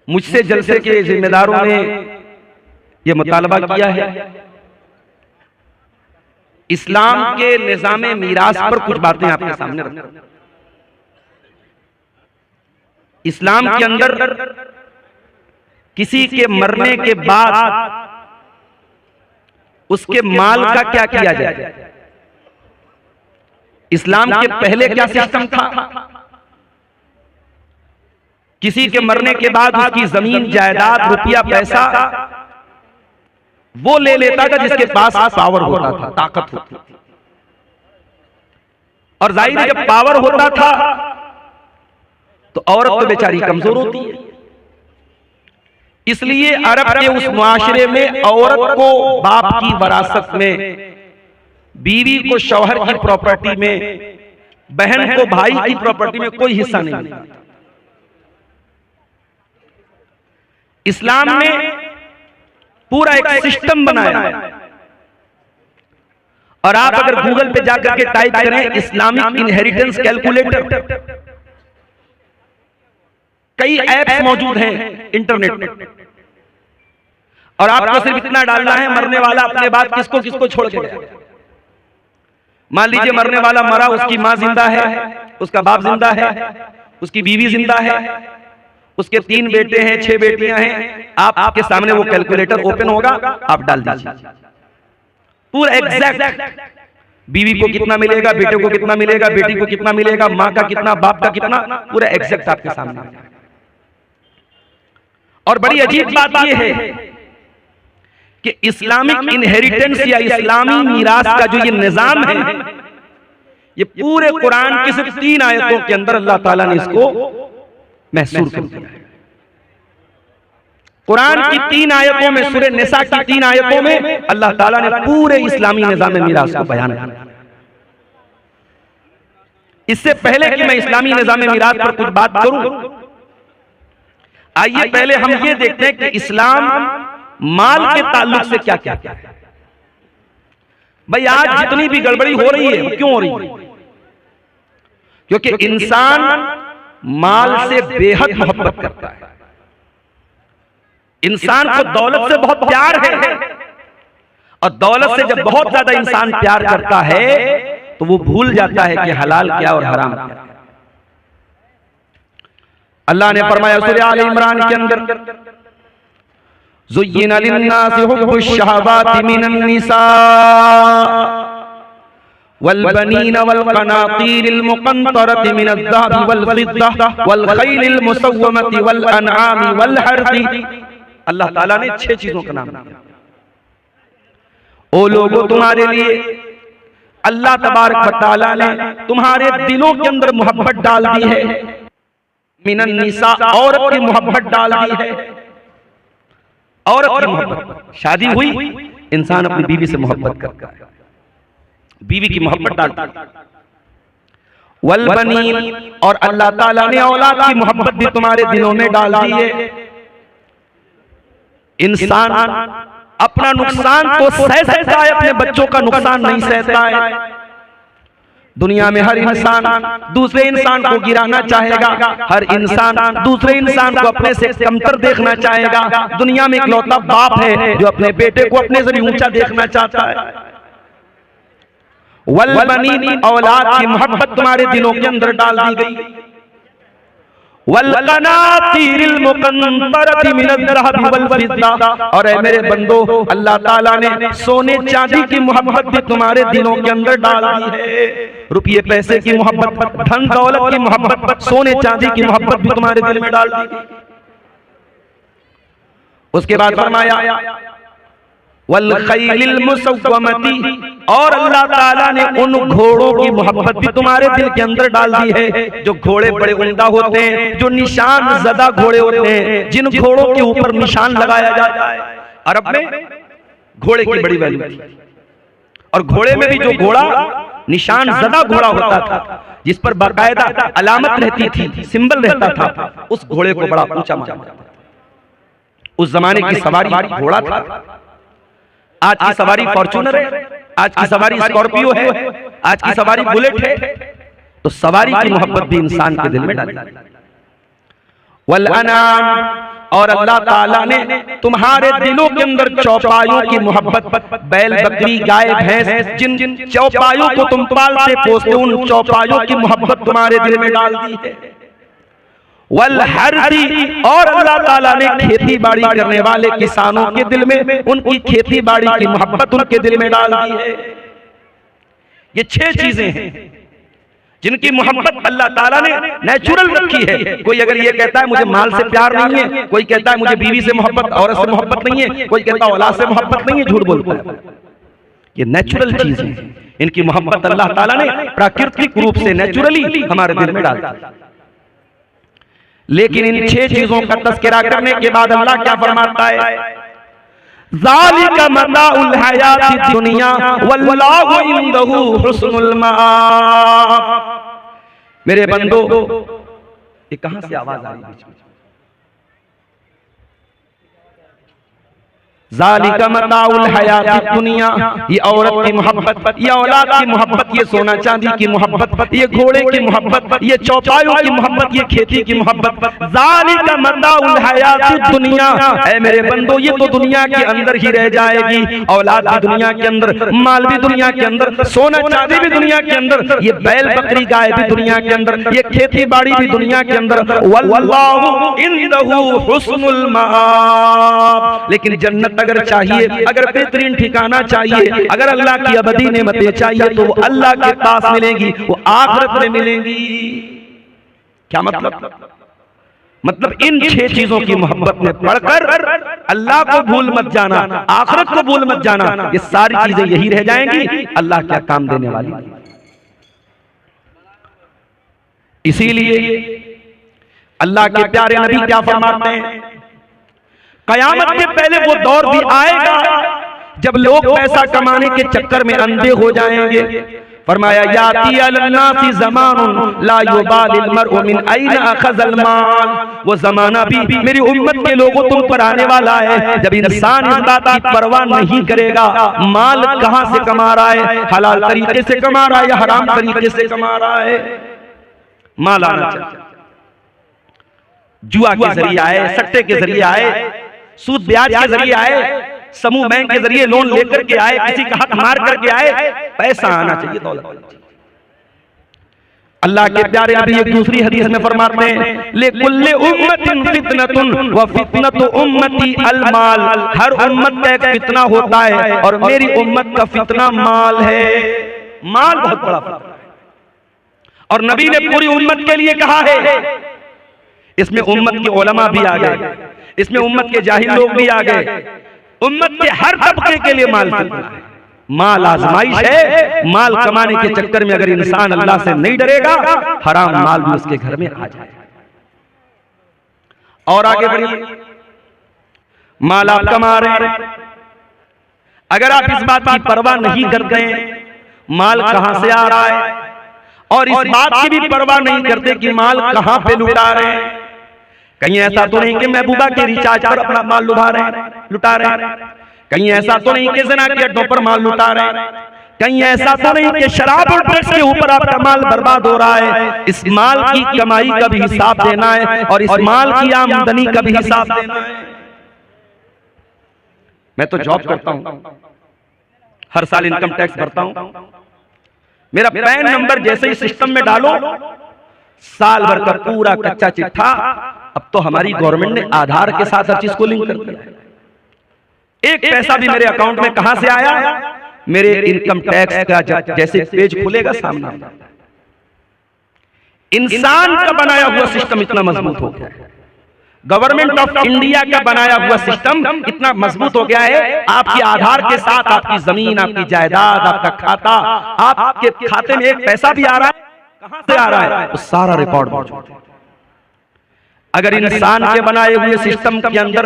मुझसे जलसे के जिम्मेदारों ने यह मुतालबा किया है इस्लाम के निज़ामे मीरास पर कुछ बातें आपके सामने रखूं। इस्लाम के अंदर किसी के मरने के बाद उसके माल का क्या किया जाए। इस्लाम के पहले क्या सिस्टम था? किसी के मरने के बाद उसकी जमीन जायदाद रुपया पैसा वो ले लेता था जिसके पास पावर होता था, ताकत होती थी। और जाहिर है जब पावर होता था तो औरत तो बेचारी कमजोर होती है। इसलिए अरब के उस मुआशरे में औरत को बाप की वरासत में, बीवी को शौहर की प्रॉपर्टी में, बहन को भाई की प्रॉपर्टी में कोई हिस्सा नहीं मिलता। इस्लाम ने पूरा एक सिस्टम बनाया और आप अगर गूगल पे जाकर के टाइप करें इस्लामिक इनहेरिटेंस कैलकुलेटर, कई ऐप्स मौजूद हैं इंटरनेट में और आपको सिर्फ इतना डालना है मरने वाला अपने बाद किसको किसको छोड़ के गया। मान लीजिए मरने वाला मरा, उसकी मां जिंदा है, उसका बाप जिंदा है, उसकी बीवी जिंदा है, उसके 3 बेटे हैं, 6 बेटियां हैं। आपके सामने वो कैलकुलेटर ओपन होगा, आप डाल दीजिए पूरा एग्जैक्ट बीवी को कितना मिलेगा, बेटे को कितना मिलेगा, बेटी को कितना मिलेगा, मां का कितना, बाप का कितना, पूरा एग्जैक्ट आपके सामने। और बड़ी अजीब बात यह है कि इस्लामिक इनहेरिटेंस या इस्लामी मीरास का जो ये निजाम है, ये पूरे कुरान की सिर्फ 3 आयतों के अंदर अल्लाह ताला ने इसको महसूर कर दिया है। कुरान की 3 आयतों में, सूरह निसा की 3 आयतों में अल्लाह ताला ने पूरे इस्लामी निजाम मीरास को बयान किया। इससे पहले कि मैं इस्लामी निजाम मीरास पर कुछ बात करूं, आइए पहले हम ये देखते हैं कि इस्लाम माल के ताल्लुक से क्या क्या है। भाई आज जितनी भी गड़बड़ी हो रही है, क्यों हो रही है? क्योंकि इंसान माल से बेहद मोहब्बत करता है। इंसान को दौलत से बहुत प्यार है और दौलत से जब बहुत ज्यादा इंसान प्यार करता है तो वो भूल जाता है कि हलाल क्या और हराम क्या। अल्लाह ने फरमाया सूरह आल इमरान के अंदर, ज़ुय्यिना लिन्नासि हुब्बुश शहवाति मिनन निसा वल बनीना वल क़नातीरिल मुक़न्तरति मिनज़ ज़हबि वल फ़िद्दा वल ख़ैलिल मुसव्वमति वल अनआमि वल हर्थि। अल्लाह ताला ने 6 चीजों का नाम दिया। ओ लोगों, तुम्हारे लिए अल्लाह तबारक व तआला ने तुम्हारे दिलों के अंदर मोहब्बत डाल दी है। मिनन निसा, औरत की मोहब्बत डाल दी है। औरत की मोहब्बत, शादी हुई, इंसान अपनी बीवी से मोहब्बत करता है, बीवी की मोहब्बत डालता है। वल बनीन, और अल्लाह ताला ने औलाद की मोहब्बत भी तुम्हारे दिलों में डाल दी है। इंसान अपना नुकसान तो सह सकता है, अपने बच्चों का नुकसान नहीं सहता है। दुनिया में हर इंसान दूसरे इंसान को गिराना चाहेगा, हर इंसान दूसरे इंसान को अपने से कमतर देखना चाहेगा। दुनिया में इकलौता बाप है जो अपने बेटे को अपने से ऊंचा देखना चाहता है। वल बनीन, औलाद की मोहब्बत तुम्हारे दिलों के अंदर डाल दी गई। वल क़नातीरिल मुक़न्तरति मिनज़ ज़हबि वल फ़िद्दा, और ऐ मेरे बंदो, अल्लाह ताला ने सोने चांदी की मोहब्बत भी तुम्हारे दिलों के अंदर डाल दी है। रुपये पैसे की मोहब्बत, धन दौलत की मोहब्बत, सोने चांदी की मोहब्बत भी तुम्हारे दिल में डाल दी। उसके बाद फरमाया वल ख़ैलिल मुसव्वमति, और अल्लाह ताला ने उन घोड़ों की मोहब्बत भी तुम्हारे दिल के अंदर डाल दी है जो घोड़े बड़े उम्दा होते हैं, जो निशान ज़दा घोड़े होते हैं, जिन घोड़ों के ऊपर निशान लगाया जाता है। अरब में घोड़े की बड़ी वैल्यू थी और घोड़े में भी जो घोड़ा निशान ज़दा घोड़ा होता था, जिस पर बाकायदा अलामत रहती थी, सिंबल रहता था, उस घोड़े को बड़ा ऊंचा माना जाता था। उस जमाने की सवारी घोड़ा था। आज की सवारी फॉर्च्यूनर है, आज की सवारी स्कॉर्पियो है, आज की सवारी बुलेट है। तो सवारी की मोहब्बत भी इंसान के दिल में डाली। वल अनाम, और अल्लाह ताला ने तुम्हारे दिलों के अंदर चौपायों की मोहब्बत, बैल बकरी गाय भैंस जिन जिन चौपायों को तुम पालते पोसते उन चौपायों की मोहब्बत तुम्हारे दिल में डाल दी है। वल हर्दी, और अल्लाह ताला ने खेती बाड़ी करने वाले किसानों के दिल में उनकी खेती बाड़ी की मोहब्बत उनके दिल में डाल दी है। ये 6 चीजें हैं जिनकी मोहब्बत अल्लाह ताला ने नेचुरल रखी है। कोई अगर ये कहता है मुझे माल से प्यार नहीं है, कोई कहता है मुझे बीवी से मोहब्बत, औरत से मोहब्बत नहीं है, कोई कहता है औलाद से मोहब्बत नहीं है, झूठ बोलता है। ये नेचुरल चीज है, इनकी मोहब्बत अल्लाह ताला ने प्राकृतिक रूप से नेचुरली हमारे दिल में डाल दी। लेकिन इन 6 चीजों का तज़किरा करने के बाद अल्लाह क्या फरमाता है, ज़ालिका मताउल हयातिद दुनिया वल्लाहु इंदहु हुस्नुल मआब। मेरे बंदो, ये कहां से आवाज आ रही है? ज़ालिका मताउल हयातिद दुनिया, ये औरत की मोहब्बत, ये औलाद की मोहब्बत, ये सोना चांदी की मोहब्बत, ये घोड़े की मोहब्बत, ये चौपायों की मोहब्बत, ये खेती की मोहब्बत। ज़ालिका मताउल हयातिद दुनिया, ऐ मेरे बंदो ये तो दुनिया के अंदर ही रह जाएगी। औलाद भी दुनिया के अंदर, माल भी दुनिया के अंदर, सोना चांदी भी दुनिया के अंदर, ये बैल बकरी गाय भी दुनिया के अंदर, ये खेती बाड़ी भी दुनिया के अंदर। वल्लाहु इंदहु हुस्नुल मआब, लेकिन जन्नत अगर चाहिए, अगर बेहतरीन ठिकाना चाहिए, अगर अल्लाह की अबदी नेमतें चाहिए तो वो अल्लाह के पास मिलेंगी, वो आखिरत में मिलेंगी। क्या मतलब इन 6 चीजों की मोहब्बत में पढ़कर अल्लाह को भूल मत जाना, आखिरत को भूल मत जाना। ये सारी चीजें यही रह जाएंगी, अल्लाह क्या काम देने वाली। इसीलिए अल्लाह के प्यारे नबी क्या फरमाते हैं, कयामत के पहले वो दौर भी आएगा जब लोग पैसा कमाने के चक्कर में अंधे हो जाएंगे। फरमाया याती अलन्नासी ज़मानुन ला युबालिल मर्उ मिन ऐन अखज़ल माल, वो जमाना भी मेरी उम्मत के लोगों तुम पर आने वाला है जब इंसान इस बात की परवाह नहीं करेगा माल कहां से कमा रहा है, हलाल तरीके से कमा रहा है या हराम तरीके से कमा रहा है। माल आना चाहिए, जुआ के जरिए आए, सट्टे के जरिए आए, सूद ब्याज के जरिए आए, समूह बैंक के जरिए लोन लेकर के आए, किसी का हक मार करके आए, पैसा आना चाहिए, दौलत। अल्लाह के प्यारे नबी एक दूसरी हदीस में फरमाते हैं, लिकुल्लि उम्मतिन फितनतुन व फितनतु उम्मती अल माल, हर उम्मत का एक फितना होता है और मेरी उम्मत का फितना माल है। माल बहुत बड़ा फितना है और नबी ने पूरी उम्मत के लिए कहा है। इसमें उम्मत के उलमा भी आ गए, इसमें उम्मत के जाहिल लोग भी आ गए, उम्मत के हर तबके के लिए माल फितना है। माल आजमाइश है, माल कमाने के चक्कर में अगर इंसान अल्लाह से नहीं डरेगा हराम माल भी उसके घर में आ जाए। और आगे बढ़िए, माल आप कमा रहे हैं, अगर आप इस बात की परवाह नहीं करते हैं माल कहां से आ रहा है और इस बात की भी परवाह नहीं करते कि माल कहां पे लुटा रहे हैं, कहीं ऐसा तो नहीं कि महबूबा के रिचार्ज पर अपना माल लुटा रहे हैं, कहीं ऐसा तो नहीं कि ज़िना के अड्डों पर माल लुटा रहे हैं, कहीं ऐसा तो नहीं कि शराब और ड्रग्स के ऊपर आपका माल बर्बाद हो रहा है। इस माल की कमाई का भी हिसाब देना है और इस माल की आमदनी का भी हिसाब देना है। मैं तो जॉब करता हूं, हर साल इनकम टैक्स भरता हूं, मेरा पैन नंबर जैसे ही सिस्टम में डालो साल भर का पूरा कच्चा चिट्ठा, अब तो हमारी गवर्नमेंट ने आधार के साथ हर चीज को लिंक कर दिया है। एक पैसा भी मेरे अकाउंट में कहां से आया, मेरे इनकम टैक्स का जैसे पेज खुलेगा सामने। इंसान का बनाया हुआ सिस्टम इतना मजबूत हो गया है, गवर्नमेंट ऑफ इंडिया का बनाया हुआ सिस्टम इतना मजबूत हो गया है, आपके आधार के साथ आपकी जमीन, आपकी जायदाद, आपका खाता, आपके खाते में एक पैसा भी आ रहा है, कहां से आ रहा है, तो सारा रिकॉर्ड मौजूद है। अगर इंसान के बनाए हुए सिस्टम के अंदर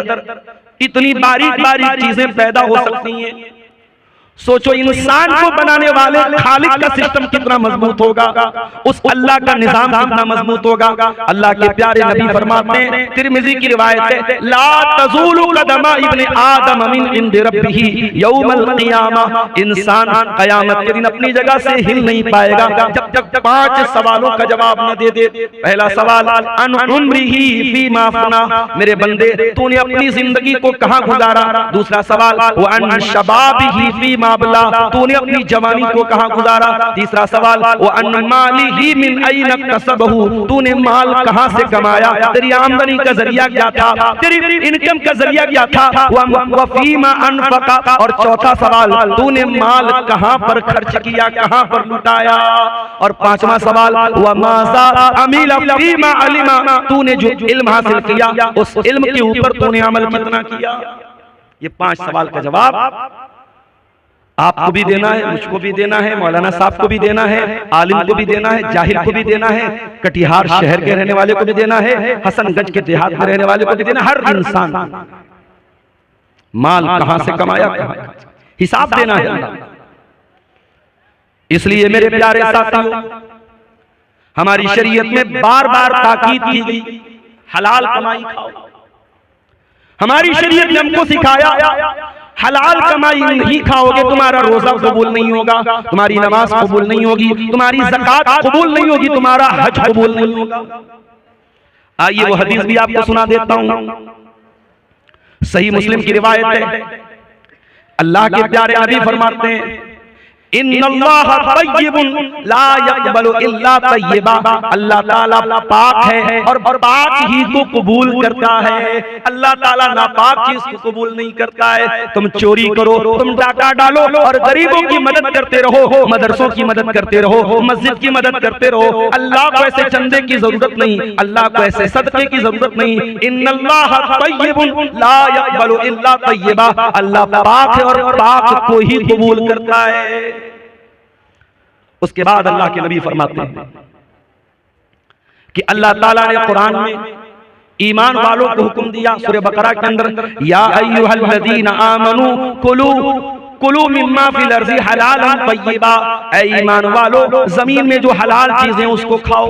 इतनी बारीक बारीक चीजें पैदा हो सकती हैं सोचो इंसान को बनाने वाले खालिक का सिस्टम कितना मजबूत होगा, उस अल्लाह का निजाम कितना मजबूत होगा। अल्लाह के प्यारे नबी फरमाते हैं, तिरमिज़ी की रिवायत है, ला तज़ूलु कदमा इब्ने आदम मिन इंदि रब्बिही यौमल क़ियामा। इंसान क़यामत के दिन अपनी जगह से हिल नहीं पाएगा जब तक 5 सवालों का जवाब न दे दे। पहला सवाल, अन उम्रिही फीमा अफ़ना, मेरे बंदे तूने अपनी जिंदगी को कहां गुजारा। दूसरा सवाल, व अन शबाबिही फीमा माबला, तूने अपनी जवानी को कहां गुजारा। तीसरा सवाल, वो अन्मालिही मिन ऐन कसबहू, तूने माल कहां से कमाया, तेरी आमदनी का जरिया क्या था, तेरी इनकम का जरिया क्या था। व फीमा अनफका, और चौथा सवाल, तूने माल कहां पर खर्च किया, कहां पर लुटाया। और पांचवा सवाल, व माज़ा अमिला फीमा अलिमा, तूने जो इल्म हासिल किया उस इल्म के ऊपर तूने अमल कितना किया। ये 5 सवाल का जवाब आपको भी देना है, मुझको भी देना है, मौलाना साहब को भी देना है, आलिम को भी देना है, जाहिल को भी देना है, कटिहार शहर के रहने वाले को भी देना है, हसनगंज के देहात में रहने वाले को भी देना। हर इंसान माल कहां से कमाया, हिसाब देना है। इसलिए मेरे प्यारे साथियों, हमारी शरीयत में बार बार ताकीद की गई, हलाल कमाई खाओ। हमारी शरीयत ने हमको सिखाया, हलाल कमाई नहीं खाओगे तुम्हारा रोजा कबूल नहीं होगा, तुम्हारी नमाज कबूल नहीं होगी, तुम्हारी ज़कात कबूल नहीं होगी, तुम्हारा हज कबूल नहीं होगा। आइए वो हदीस भी आपको सुना देता हूं, सही मुस्लिम की रिवायत है। अल्लाह के प्यारे नबी फरमाते हैं, इन्नल्लाह तय्यिबुन ला यक़बलु इल्ला तय्यिबा, अल्लाह ताला पाक है और पाक ही को कबूल करता है। अल्लाह ताला नापाक चीज को कबूल नहीं करता है। तुम चोरी करो, तुम डाका डालो और गरीबों की मदद करते रहो, मदरसों की मदद करते रहो, मस्जिद की मदद करते रहो, अल्लाह को ऐसे चंदे की जरूरत नहीं, अल्लाह को ऐसे सदके की जरूरत नहीं। इन्नल्लाह तय्यिबुन ला यक़बलु इल्ला तय्यिबा, अल्लाह पाक है और पाक को ही कबूल करता है। उसके बाद अल्लाह के नबी फरमाते हैं कि अल्लाह ताला ने कुरान में ईमान वालों को हुक्म दिया, सूरह बकरा के अंदर, या अय्युहल्लज़ीना आमनू कुलू मिम्मा फिल अर्ज़ि हलालन तय्यिबा, ऐ ईमान वालों जमीन में जो हलाल चीजें उसको खाओ।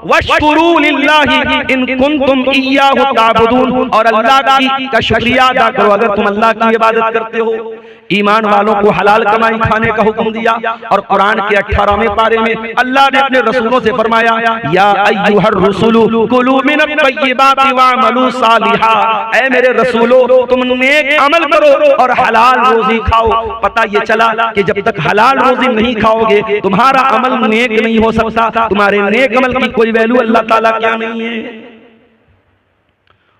वश्कुरू लिल्लाहि इन कुंतुम इय्याहु ताबुदून, और अल्लाह का शुक्रिया अदा करो अगर तुम अल्लाह की इबादत करते हो। ईमान वालों को हलाल कमाई खाने का हुक्म दिया। और कुरान के 18वें पारे में अल्लाह ने अपने रसूलों से फरमाया, या अय्युहर रसूलु कुलू मिनत तय्यिबाति वअमलू सालिहा, ऐ मेरे रसूलो तुम नेक अमल करो और हलाल रोजी खाओ। पता ये चला कि जब तक हलाल रोजी नहीं खाओगे तुम्हारा अमल नेक नहीं हो सकता, तुम्हारे नेक अमल की कोई वैल्यू अल्लाह ताला क्या नहीं है।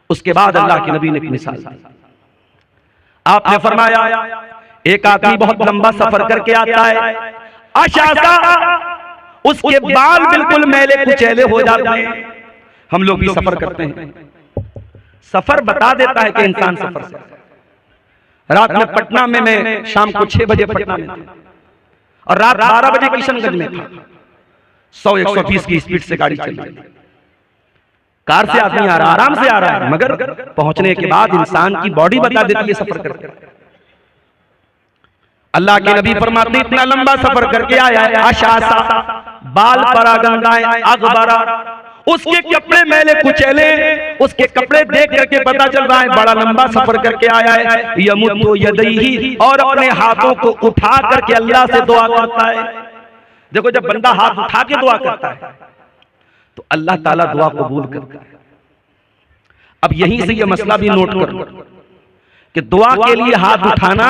उसके बाद अल्लाह के नबी ने एक मिसाल दी, आपने फरमाया एक आदमी बहुत लंबा सफर करके आता है, अशासा उसके बाल बिल्कुल मैले कुचैले हो जाते हैं। हम लोग भी सफर करते हैं, सफर बता देता है कि इंसान सफर से। रात में पटना में मैं शाम को 6 बजे पटना में था और रात 12 बजे किशनगंज में था। 100-120 की स्पीड से गाड़ी चल रही है, कार से आदमी आ रहा, आराम से आ रहा है, मगर पहुंचने के बाद इंसान की बॉडी बता देती है सफर करके। अल्लाह के नबी फरमाते इतना लंबा सफर करके आया है, आशासा बाल परागंदाएं अगबरा, उसके कपड़े मैले कुचैले, उसके कपड़े देख करके पता चल रहा है बड़ा लंबा सफर करके आया है। यमुद्दु यदैहि, और अपने हाथों को उठा करके अल्लाह से दुआ करता है। देखो जब बंदा हाथ उठा के दुआ करता है तो अल्लाह ताला दुआ कबूल करता है। अब यहीं से ये मसला भी नोट कर लो कि दुआ के लिए हाथ उठाना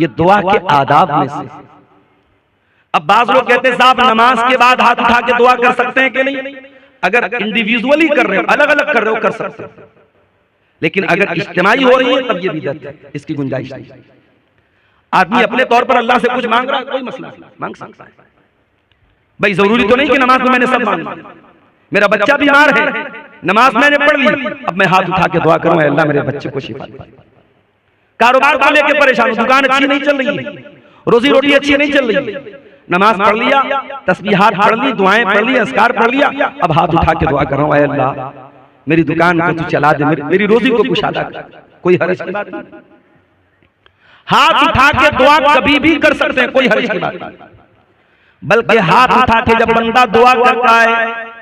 ये दुआ के आदाब में से। अब बाज लोग कहते हैं साहब नमाज के बाद हाथ उठा के दुआ कर सकते हैं कि नहीं? अगर इंडिविजुअली कर रहे हो, अलग अलग कर रहे हो, कर सकते हो, लेकिन अगर इज्तिमाई हो रही है तब ये बिदअत है, इसकी गुंजाइश नहीं। आदमी अपने तौर पर अल्लाह से कुछ मांग रहा है, कोई मसला नहीं, मांग सकता है भाई। जरूरी तो नहीं कि नमाज में मैंने सब मांगा। मेरा बच्चा बीमार है, नमाज मैंने पढ़ ली, अब मैं हाथ उठा के दुआ करूं अल्लाह मेरे बच्चे को शिफा दे। कारोबार को लेकर परेशान, दुकान अच्छी नहीं चल रही है, रोजी रोटी अच्छी नहीं चल रही है, नमाज पढ़ लिया, तस्बीहात पढ़ ली, दुआएं पढ़ ली, अस्कार पढ़ लिया, अब हाथ उठा के दुआ कर रहा हूं अल्लाह मेरी दुकान को तू चला दे, मेरी रोजी को कुशादा कर, कोई हर्ज की बात नहीं। हाथ उठा के दुआ कभी भी कर सकते हैं, कोई हर्ज की बात नहीं। बल्कि हाथ उठा के जब बंदा दुआ करता है,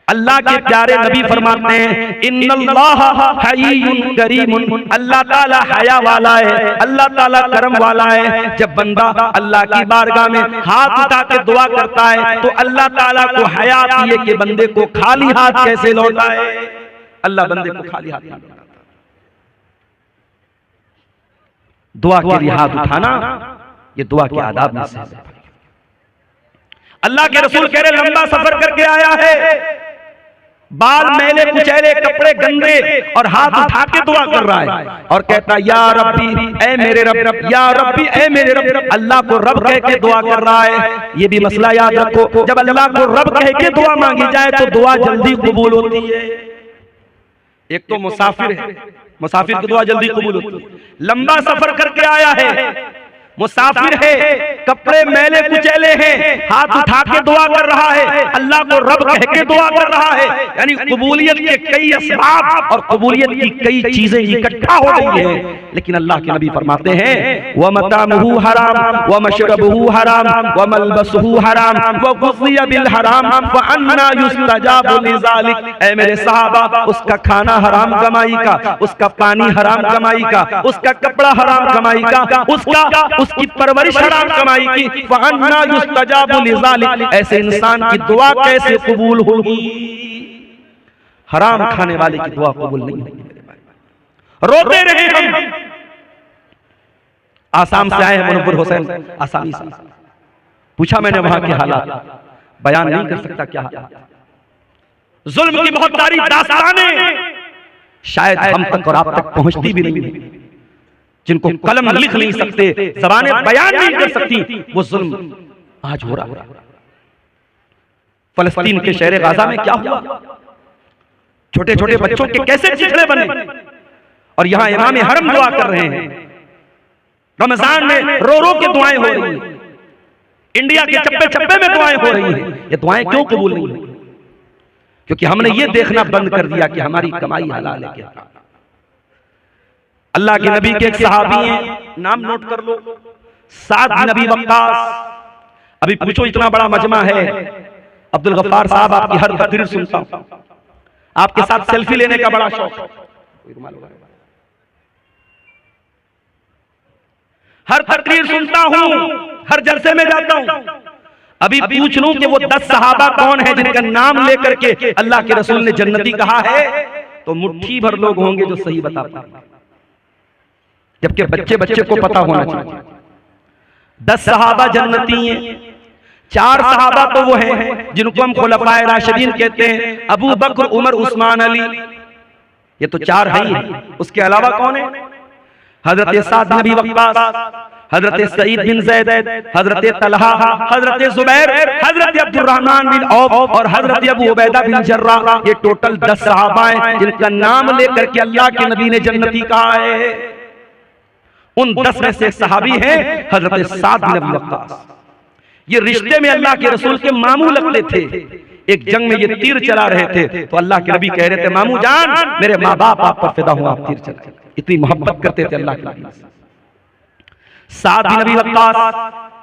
अल्लाह के प्यारे नबी फरमाते हैं इन्नल्लाह हय्युन करीमुन, अल्लाह ताला हया वाला है, अल्लाह ताला करम वाला है। जब बंदा अल्लाह की बारगाह में हाथ उठा के दुआ करता है तो अल्लाह ताला को हया आती है कि बंदे को खाली हाथ कैसे लौटाए। अल्लाह बंदे को खाली हाथ नहीं लौटाता। दुआ के लिए हाथ उठाना ये दुआ के आदाब में से है। अल्लाह के रसूल कह रहे लंबा सफर करके आया है, बाल मैले कुचैले, कपड़े गंदे, और हाथ उठा के दुआ कर रहा है और कहता या रब्बी ऐ मेरे रब, या रब्बी ऐ मेरे रब। अल्लाह को रब कह के दुआ कर रहा है। ये भी मसला याद रखो, जब अल्लाह को रब कह के दुआ मांगी जाए तो दुआ जल्दी कबूल होती है। एक तो मुसाफिर है, मुसाफिर की दुआ जल्दी कबूल होती है। लंबा सफर करके आया है, मुसाफिर है, कपड़े मैले कुचैले हैं, हाथ उठा के दुआ कर रहा है, अल्लाह को रब कह के दुआ कर रहा है। यानी कबूलियत के कई असबाब और कबूलियत की कई चीजें इकट्ठा हो रही है। लेकिन अल्लाह के नबी फरमाते हैं व मतामुहु हराम व मशरबुहु हराम व मलबसुहु हराम व गुज़िया बिल हराम व अन्ना युस्तजाबु लिज़ालिक। ऐ मेरे सहाबा, उसका खाना हराम कमाई का, उसका पानी हराम कमाई का, उसका कपड़ा हराम कमाई का, उसकी परवरिश हराम कमाई की। वअन्ना युस्तजाबु लिज़ालिक, ऐसे इंसान की दुआ कैसे कबूल होगी? हराम खाने वाले की दुआ कबूल नहीं होगी। रोते रहे हम। आसाम से आए हैं मुनव्वर हुसैन, आसामी से पूछा मैंने वहां के हालात, बयान नहीं कर सकता क्या हालात। जुल्म की बहुत सारी दास्तानें शायद हम तक और आप तक पहुंचती भी नहीं, जिनको कलम लिख नहीं सकते, ज़बानें बयान नहीं कर सकती, वो जुल्म आज हो रहा है। फलस्तीन के शहर गाजा में क्या हुआ? छोटे छोटे बच्चों के कैसे चिथड़े बने, और यहां इमाम हरम दुआ कर रहे हैं। रमजान में रो रो के दुआएं हो रही हैं, इंडिया के चप्पे चप्पे में दुआएं हो रही हैं। ये दुआएं क्यों कबूल नहीं हुई? क्योंकि हमने ये देखना बंद कर दिया कि हमारी कमाई हलाल है क्या। अल्लाह के नबी के एक सहाबी हैं, नाम नोट कर लो, साद बिन अबी वक्कास। अभी पूछो इतना बड़ा मजमा है, अब्दुल गफ्फार साहब आपकी हर तकरीर सुनता हूं, आपके साथ सेल्फी लेने का बड़ा शौक, हर तकरीर सुनता हूं, हर जलसे में जाता हूं। अभी पूछ लूं कि वो 10 सहाबा कौन है जिनका नाम लेकर के अल्लाह के रसूल ने जन्नती कहा है, तो मुट्ठी भर लोग होंगे जो सही बता पाएंगे, जबकि बच्चे बच्चे को पता होना चाहिए। 10 सहाबा जन्नती हैं। 4 सहाबा तो वो हैं जिनको हम खुलफाए राशिदीन कहते हैं, अबू बकर, उमर, उस्मान, अली, ये तो 4 हैं। उसके अलावा कौन है? हजरत साद बिन अबी वक्कास, हजरत सईद बिन ज़ैद, हजरत तलहा, हजरत जुबैर, हजरत अब्दुर्रहमान बिन औफ और हजरत अबू उबैदा बिन जर्राह। ये टोटल 10 सहाबा हैं जिनका नाम लेकर के अल्लाह के नबी ने जन्नती कहा है। उन 10 में से सहाबी हैं हजरत साद बिन अबी वक्कास। ये रिश्ते में अल्लाह के रसूल के मामू लगते थे। एक जंग में ये तीर चला रहे थे तो अल्लाह के नबी कह रहे थे, मामू जान, मेरे माँ बाप आप पर फिदा हुआ, आप तीर चलाए। इतनी मोहब्बत करते थे अल्लाह के नबी। साद बिन अबी वक्कास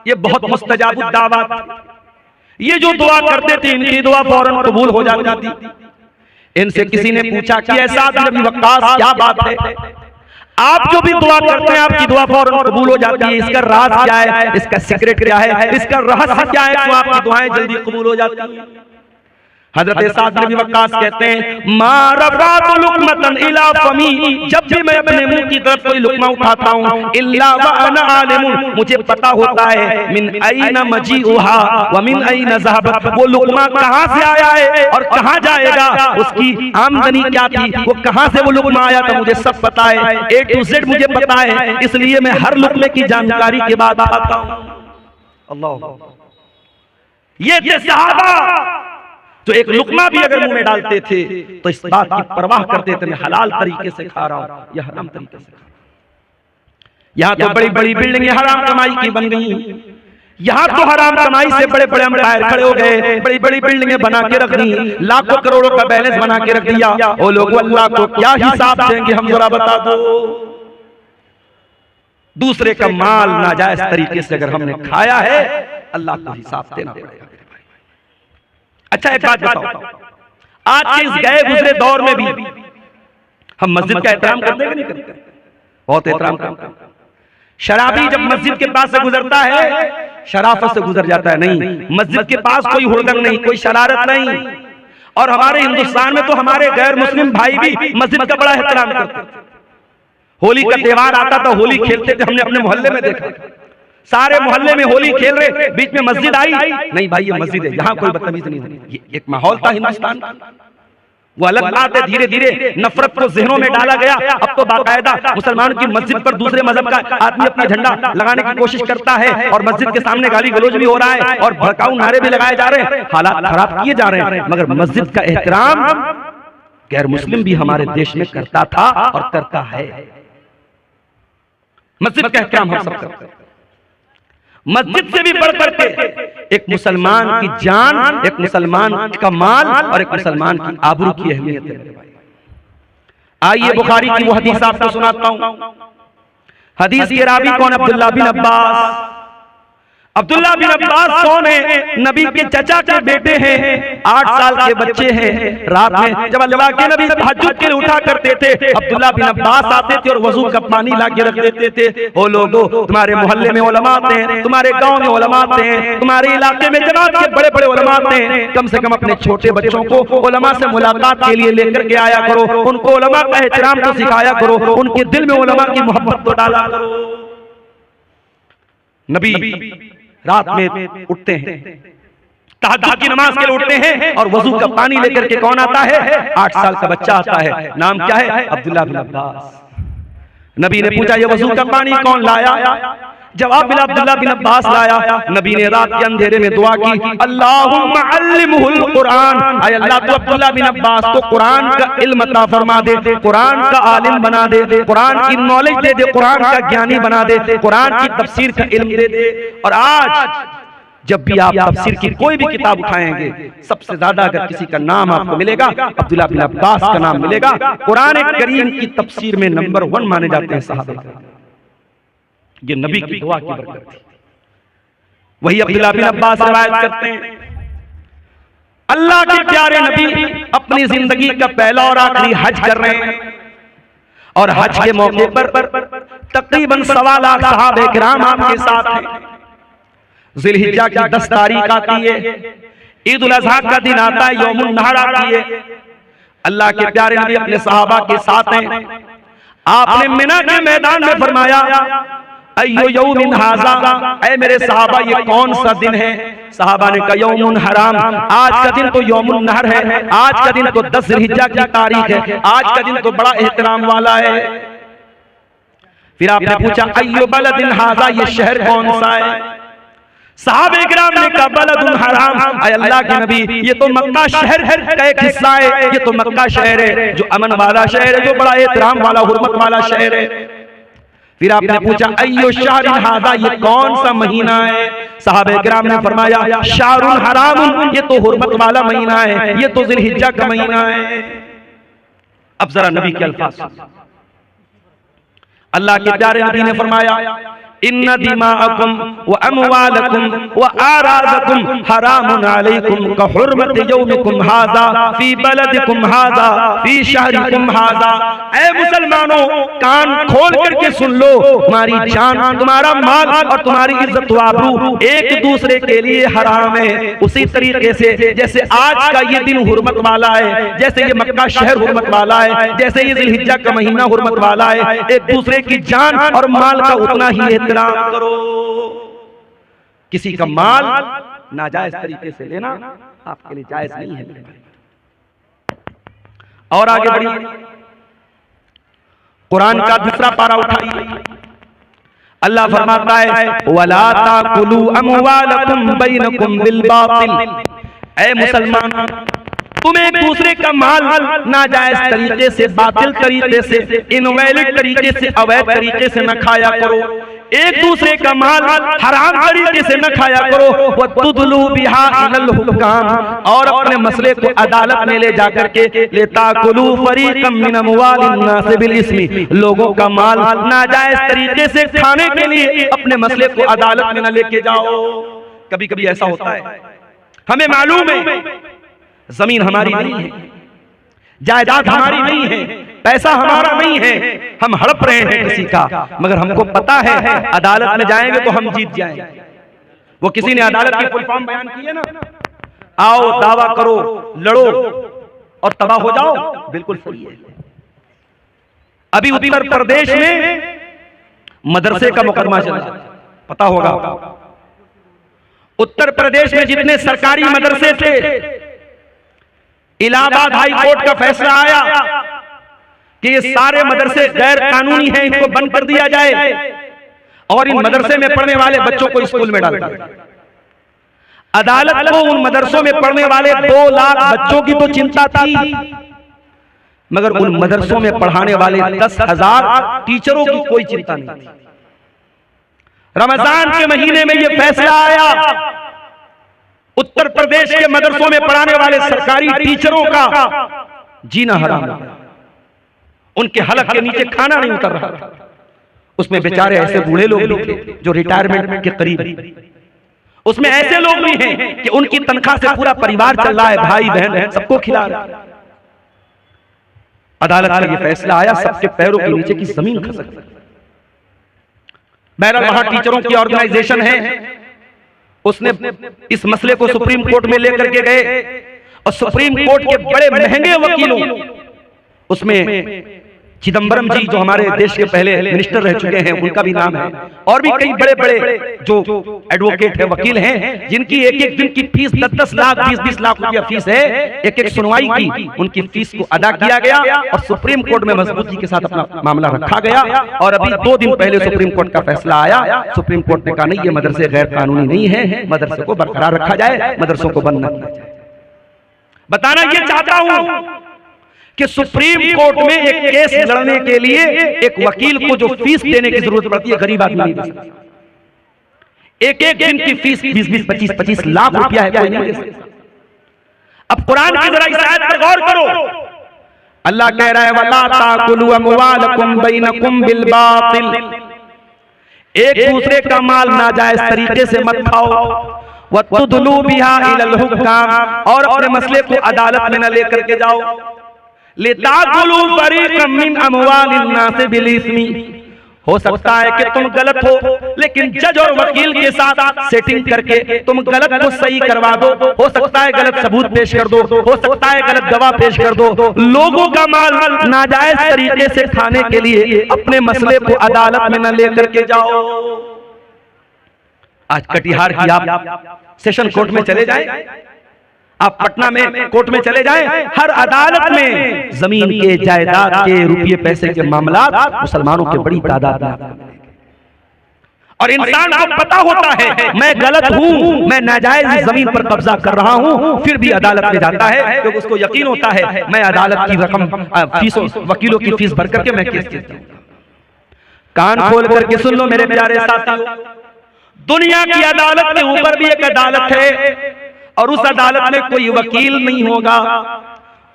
ये बहुत मुस्तजाबुद दावत, ये जो दुआ करते थे इनकी दुआ फौरन कबूल हो जाती थी। इनसे किसी ने पूछा कि ऐसा साद बिन अबी वक्कास क्या बात है, आप जो भी दुआ करते हैं आपकी दुआ फौरन कबूल हो जाती है, इसका राज क्या है, इसका सीक्रेट क्या है, इसका रहस्य क्या है, तो आपकी दुआएं जल्दी कबूल हो जाती हैं। हजरत साद बिन अबी वक्कास कहते हैं, मा रफ़अतु लुक़मतन इला फ़मी, जब भी मैं अपने मुंह की तरफ कोई लुक़मा उठाता हूं, इल्ला व अना आलिमुन, मुझे पता होता है, मिन अयना मजीउहा व मिन अयना ज़हबत, वो लुक़मा कहां से आया है और कहां जाएगा, उसकी आमदनी क्या थी, वो कहां से वो लुक़मा आया था, मुझे सब पता है, A to Z मुझे पता है, इसलिए मैं हर लुक़मे की जानकारी के बाद आता हूं। अल्लाह, ये थे सहाबा जो एक लुकमा भी अगर मुंह में डालते थे तो इस बात की परवाह करते थे, मैं हलाल तरीके से खा रहा हूं या हराम तरीके से खा रहा हूं। यहां तो बड़ी बड़ी बिल्डिंगें हराम कमाई की बन गई, यहां तो हराम कमाई से बड़े बड़े एम्पायर खड़े हो गए, बड़ी बड़ी बिल्डिंगें बना के रख दी, लाखों करोड़ों का बैलेंस बना के रख दिया। वो लोग अल्लाह को क्या हिसाब देंगे, हम जरा बता दो। दूसरे का माल नाजायज तरीके से अगर हमने खाया है, अल्लाह को हिसाब देना पड़ेगा। अच्छा एक बात बताओ, आज के इस गए गुजरे दौर में भी हम मस्जिद का एहतराम करते हैं कि नहीं करते? बहुत एहतराम करते हैं। शराबी जब मस्जिद के पास से गुजरता है, शराफत से गुजर जाता है। नहीं, मस्जिद के पास कोई हुड़दंग नहीं, कोई शरारत नहीं। और हमारे हिंदुस्तान में तो हमारे गैर मुस्लिम भाई भी मस्जिद का बड़ा एहतराम करते हैं। होली का त्योहार आता था, होली खेलते थे, हमने अपने मोहल्ले में देखा, सारे मोहल्ले में होली खेल रहे, बीच में मस्जिद आई, नहीं भाई ये मस्जिद है, यहाँ कोई बदतमीजी नहीं होनी। ये एक माहौल था हिंदुस्तान का, वो अलग बात है। धीरे धीरे नफरत को जहनों में डाला गया। अब तो बाकायदा मुसलमान की मस्जिद पर दूसरे मजहब का आदमी अपना झंडा लगाने की कोशिश करता है, और मस्जिद के सामने गाली गलौज भी हो रहा है, और भड़काऊ नारे भी लगाए जा रहे हैं, हालात खराब किए जा रहे हैं। मगर मस्जिद का एहतराम गैर मुस्लिम भी हमारे देश में करता था और करता है। मस्जिद का एहतराम हम सब करते हैं। मस्जिद से भी बढ़ करके एक मुसलमान की जान, एक मुसलमान का माल और एक मुसलमान की आबरू की अहमियत है। आइए बुखारी की वो हदीस आपको सुनाता हूं। हदीस के रावी कौन? अब्दुल्लाह बिन अब्बास। अब्दुल्लाह बिन अब्बास कौन है? नबी के चचा के बेटे हैं, 8 साल के बच्चे हैं। रात में जब अल्लाह के नबी तहज्जुद के लिए उठा करते थे, अब्दुल्लाह बिन अब्बास आते थे और वजू का पानी ला के रख देते थे। ओ लोगों, तुम्हारे मोहल्ले में उलमा आते हैं, तुम्हारे गांव में उलमा आते हैं, तुम्हारे इलाके में जनाब के बड़े बड़े उलमा आते हैं, कम से कम अपने छोटे बच्चों को उलमा से मुलाकात के लिए लेकर के आया करो, उनको उलमा का एहतराम तो सिखाया करो, उनके दिल में उलमा की मोहब्बत तो डाला करो। नबी रात में उठते हैं, तहज्जुद की नमाज के लिए उठते हैं, और वजू का पानी लेकर के कौन आता है? 8 साल का बच्चा आता है। नाम क्या है? अब्दुल्लाह बिन अब्बास। नबी ने पूछा ये वजू का पानी कौन लाया? जवाब मिला अब्दुल्लाह बिन अब्बास लाया। नबी ने रात के अंधेरे में दुआ की, अल्लाहुम्मा अल्लिमहुल कुरान, ऐ अल्लाह तू अब्दुल्लाह बिन अब्बास को कुरान का इल्म अता फरमा दे, कुरान का आलिम बना दे, कुरान की नॉलेज दे दे, कुरान का ज्ञानी बना दे, कुरान की तफसीर का इल्म दे दे। और आज जब भी आप तफसीर की कोई भी किताब उठाएंगे, सबसे ज्यादा अगर किसी का नाम आपको मिलेगा, अब्दुल्लाह बिन अब्बास का नाम मिलेगा। कुरान करीम की तफसीर में नंबर 1 माने जाते हैं सहाबा। ये नबी की दुआ की बरकत थी। वही अब्दुल्लाह बिन अब्बास रवायत करते हैं, अल्लाह के प्यारे नबी अपनी जिंदगी का पहला और आखिरी हज कर रहे हैं, और हज के मौके पर तकरीबन 1.25 लाख सहाबा किराम आपके साथ हैं। जिलहिज्जा की 10 तारीख आती है, ईद उल अज़हा का दिन आता है, यौमुन नहर आती है। अल्लाह के प्यारे नबी अपने सहाबा के साथ हैं। आपने मिना के मैदान में फरमाया, अय्यो यौमिन हाज़ा, ऐ मेरे सहाबा ये कौन सा दिन है? सहाबा ने कहा यौमुन हराम, आज का दिन तो यौमुन नहर है, आज का दिन तो 10 जिलहिज्जा की तारीख है, आज का दिन तो बड़ा एहतराम वाला है। फिर आपने पूछा अय्यो बलदिन हाज़ा, ये शहर कौन सा है? सहाबे किराम ने कहा बलदुन हराम, ऐ अल्लाह के नबी ये तो मक्का शहर का एक हिस्सा है, ये तो मक्का शहर है जो अमन वाला शहर है, जो बड़ा एहतराम वाला हुर्मत वाला शहर है। फिर आपने पूछा अय्यो शहरिन हाज़ा, ये कौन सा महीना है? सहाबे किराम ने फरमाया शहरुन हराम, ये तो हुर्मत वाला महीना है, ये तो जिलहिज्जा का महीना है। अब जरा नबी के अल्फाज, अल्लाह के प्यारे नबी ने फरमाया इन्ना दिमाअकुम व अमवालकुम व आराज़कुम हरामुन अलैकुम का हुर्मत यौमिकुम हाज़ा फी बलदिकुम हाज़ा फी शहरिकुम हाज़ा। ऐ मुसलमानों, कान खोल करके सुन लो, तुम्हारी जान, तुम्हारा माल और तुम्हारी इज्जत व आबरू एक दूसरे के लिए हराम है। उसी तरीके से जैसे आज का ये दिन हुर्मत वाला है, जैसे ये मक्का शहर हुर्मत वाला है, जैसे ये जिलहिज्जा का महीना हुर्मत वाला है, एक दूसरे की जान और माल का उतना ही करो। किसी का माल नाजायज तरीके से लेना आपके लिए जायज नहीं है मेरे भाई। और आगे बढ़िए, कुरान का दूसरा पारा उठाइए। अल्लाह फरमाता है वला ताकुलू अमवालकुम बैनकुम बिल बातिल, ऐ मुसलमान तुम एक दूसरे का माल नाजायज तरीके से, बातिल तरीके से, इनवैलिड तरीके से, अवैध तरीके से न खाया करो। एक दूसरे का माल हराम तरीके से न खाया करो। वो तुदलू बिहा इलल हुक्काम, और अपने मसले को अदालत में ले जाकर के लेताकुलू फरीकम मिन अमवालिन नास बिल इस्मी, लोगों का माल नाजायज तरीके से खाने के लिए अपने मसले को अदालत में न लेके जाओ। कभी कभी ऐसा होता है, हमें मालूम है जमीन हमारी नहीं है, जायदाद हमारी नहीं है, पैसा हमारा नहीं है, हम हड़प रहे हैं किसी का, मगर हमको पता है अदालत में जाएंगे तो हम जीत जाएंगे। वो किसी ने अदालत की फुल फॉर्म बयान की है ना, आओ दावा करो, लड़ो और तबाह हो जाओ, बिल्कुल सही है। अभी उत्तर प्रदेश में मदरसे का मुकदमा चला, पता होगा। उत्तर प्रदेश में जितने सरकारी मदरसे थे, इलाहाबाद हाई कोर्ट का फैसला आया कि ये सारे मदरसे गैर कानूनी हैं, इनको बंद कर दिया जाए और इन मदरसे में पढ़ने वाले बच्चों को स्कूल में डाल दिया। अदालत को उन मदरसों में पढ़ने वाले 2 लाख बच्चों की तो चिंता थी, मगर उन मदरसों में पढ़ाने वाले 10,000 टीचरों की कोई चिंता नहीं थी। रमजान के महीने में यह फैसला आया, उत्तर प्रदेश के मदरसों में पढ़ाने वाले सरकारी टीचरों का जीना हराम है, उनके हलक के नीचे खाना नहीं उतर रहा था। उसमें बेचारे ऐसे बूढ़े लोग भी थे जो रिटायरमेंट के करीब, उसमें ऐसे लोग भी हैं कि उनकी तनख्वाह से पूरा परिवार चल रहा है, भाई बहन सबको खिला रहा है। अदालत का यह फैसला आया, सबके पैरों के नीचे की जमीन खसक गई। बहरहाल वहां टीचरों की ऑर्गेनाइजेशन है, उसने इस मसले को सुप्रीम कोर्ट में लेकर के गए और सुप्रीम कोर्ट के बड़े महंगे वकीलों, उसमें चिदंबरम जी जो हमारे देश के पहले मिनिस्टर रह चुके हैं, उनका भी नाम है, और भी कई बड़े बड़े जो एडवोकेट हैं, वकील हैं, जिनकी एक एक दिन की फीस 10-10 लाख 20-20 लाख रुपया फीस है। एक एक सुनवाई की उनकी फीस को अदा किया गया और सुप्रीम कोर्ट में मजबूती के साथ अपना मामला रखा गया। और अभी 2 दिन पहले सुप्रीम कोर्ट का फैसला आया, सुप्रीम कोर्ट ने कहा नहीं, ये मदरसे गैर कानूनी नहीं है, मदरसे को बरकरार रखा जाए, मदरसों को बंद न किया जाए। बताना ये चाहता हूं कि सुप्रीम कोर्ट में एक केस लड़ने के लिए एक वकील को जो फीस देने की जरूरत पड़ती है, गरीब आदमी नहीं दे सकता। एक एक दिन की फीस 20-20, 25-25 लाख रुपया है, कोई नहीं दे सकता। अब कुरान की जरा इस आयत पर गौर करो, अल्लाह कह रहा है वला ताकुलू अमवालकुम बैनकुम बिल बातिल, एक दूसरे का माल नाजायज तरीके से मत खाओ, वतुदलू बिहा इलल हुक्काम, और अपने मसले को अदालत में न लेकर के जाओ, लिताकुलू फरीकम मिन अमवालिन नास बिल इस्मी। हो सकता है कि तुम गलत हो, लेकिन जज और वकील के साथ सेटिंग करके तुम गलत को सही करवा दो। हो सकता है गलत सबूत पेश कर दो, हो सकता है गलत गवाह पेश कर दो। लोगों का माल नाजायज तरीके से खाने के लिए अपने मसले को अदालत में न लेकर के जाओ। आज कटिहार की आप सेशन कोर्ट में चले जाएं, आप पटना में कोर्ट में चले जाएं, हर अदालत में जमीन के, जायदाद के, रुपये पैसे के मामला मुसलमानों के बड़ी तादाद में। और इंसान को पता होता है मैं गलत हूं, मैं नाजायज जमीन पर कब्जा कर रहा हूं, फिर भी अदालत में जाता है क्योंकि उसको यकीन होता है मैं अदालत की रकम फीसों, वकीलों की फीस भर करके मैं केस जीतता हूं। कान खोल करके सुन लो मेरे प्यारे साथियों, दुनिया की अदालत के ऊपर भी एक अदालत है और उस अदालत में कोई वकील नहीं होगा।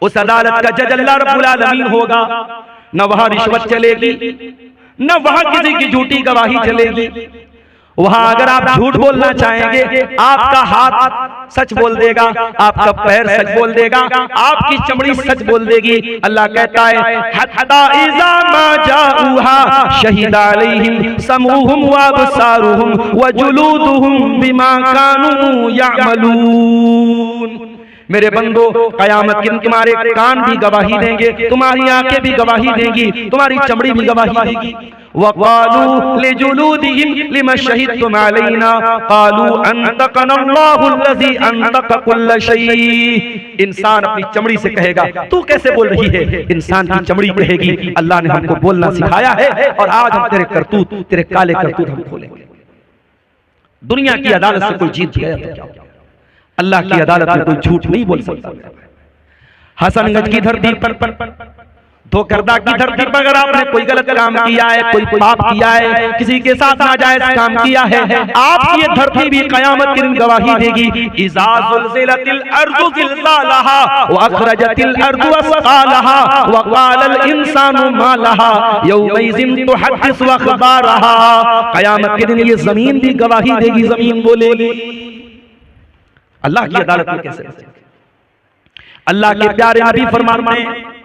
उस अदालत का जज अल्लाह रब्बुल आलमीन होगा। न वहां रिश्वत चलेगी, न वहां किसी की झूठी गवाही चलेगी। वहां अगर आप झूठ बोलना चाहेंगे, आपका हाथ सच बोल देगा, आपका पैर सच बोल देगा, आपकी चमड़ी सच बोल देगी। अल्लाह कहता है हत्ता इज़ा मा जाऊहा शहीदा अलैहिम समूहुम व अबसारुहुम व जुलूदुहुम बिमा कानू यअमलून। मेरे बंदो, कयामत के दिन तुम्हारे कान भी गवाही देंगे, तुम्हारी आंखें भी गवाही देंगी, तुम्हारी चमड़ी भी गवाही देगी। वक़ालू लिजुलूदिहिम लिमा शहीदतुम अलैना क़ालू अंतक़नल्लाहु अल्लज़ी अंतक़ कुल्ल शै। इंसान अपनी चमड़ी से कहेगा तू कैसे बोल रही है, इंसान की चमड़ी कहेगी अल्लाह ने हमको बोलना सिखाया है और आज हम तेरे करतूत, तेरे काले करतूत हम खोलेंगे। दुनिया की अदालत से कोई जीत गया तो क्या, अल्लाह की अदालत में कोई झूठ नहीं बोल सकता। हसनगंज की धरती पर धोखरदा की धरती पर अगर आपने कोई गलत काम किया है, कोई पाप किया है, किसी के साथ नाजायज काम किया है, आपकी ये धरती भी कयामत के दिन गवाही देगी। इज़ा ज़ुलज़िलतिल अर्ज़ु ज़िलज़ालहा व अख़रजतिल अर्ज़ु अस्क़ालहा व क़ालल इंसानु मा लहा यौमइज़िन तुहद्दिसु अख़बारहा। कयामत के दिन ये जमीन भी गवाही देगी, जमीन बोलेगी। अल्लाह की अदालत में कैसे बचेंगे? अल्लाह के प्यारे नबी फरमाते हैं,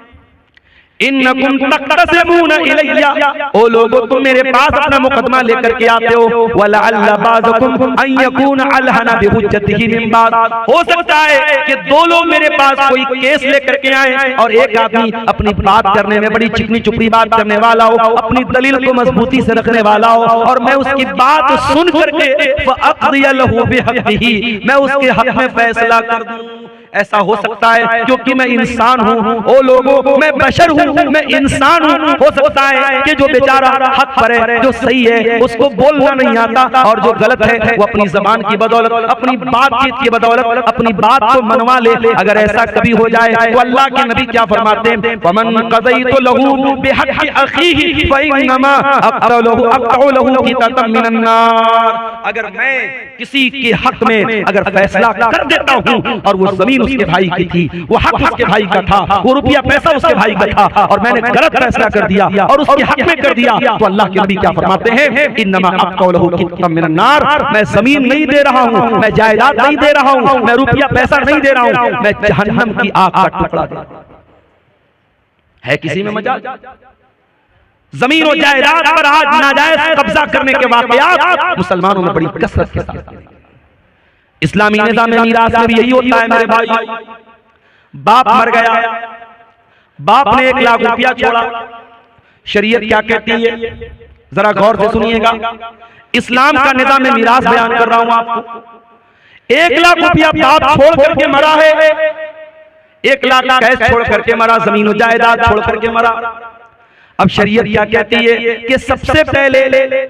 इन्नकुम तक़तसिमूना इलैया, ओ लोगों तुम मेरे पास अपना मुकदमा लेकर के आते हो, वलअल्ल बाज़कुम अन यकूना अलहना बिहुज्जतिही मिन बाद, हो सकता है कि दो लोग मेरे पास कोई केस लेकर के आए और एक आदमी अपनी बात करने में बड़ी चिकनी चुपड़ी बात करने वाला हो, अपनी दलील को मजबूती से रखने वाला हो, और मैं उसकी बात सुन करके फ़अक़ज़िय लहू बिहक़्क़िही, मैं उसके हक में फैसला कर दूं। ऐसा हो सकता है क्योंकि मैं इंसान हूँ, ओ लोगों मैं बशर हूँ, मैं इंसान हूँ। हो सकता है कि जो बेचारा हक पर है, जो सही है, उसको बोलना नहीं आता, और जो गलत है वो अपनी जबान की बदौलत, अपनी बातचीत की बदौलत अपनी बात को मनवा ले। अगर ऐसा कभी हो जाए तो अल्लाह के नबी क्या फरमाते हैं, फमन क़ज़यतु लहू बिहक़्क़ि अख़ीही फ़इन्नमा अक़तअु लहू क़ितअम मिनन नार। अगर मैं किसी के हक में अगर फैसला कर देता हूँ और वो जमीन उसके भाई की थी, वो हक उसके भाई का था, वो रुपया पैसा उसके भाई का था, और मैंने गलत फैसला कर दिया और उसके हक में कर दिया, तो अल्लाह के नबी क्या फरमाते हैं, इन्नमा अक़तअु लहू क़ितअम मिनन नार। मैं जमीन नहीं दे रहा हूँ, मैं जायदाद नहीं दे रहा हूँ, मैं रुपया पैसा नहीं दे रहा हूँ, मैं जहन्नम की आग का टुकड़ा दे रहा हूं। है किसी में मजाल? जमीन और जायदाद पर आज नाजायज कब्जा करने के वाकयात मुसलमानों में बड़ी कसरत के साथ। इस्लामी निज़ाम मीरास में भी यही होता है मेरे भाई। बाप मर गया, बाप ने 1 लाख रुपया छोड़ा, शरीयत क्या कहती है जरा गौर से सुनिएगा। इस्लाम का निज़ाम मीरास बयान कर रहा हूं आपको। 1 लाख रुपया बाप छोड़ करके मरा है, 1 लाख कैश छोड़ करके मरा, जमीन जायदाद छोड़ करके मरा। अब शरीयत क्या कहती है कि सबसे पहले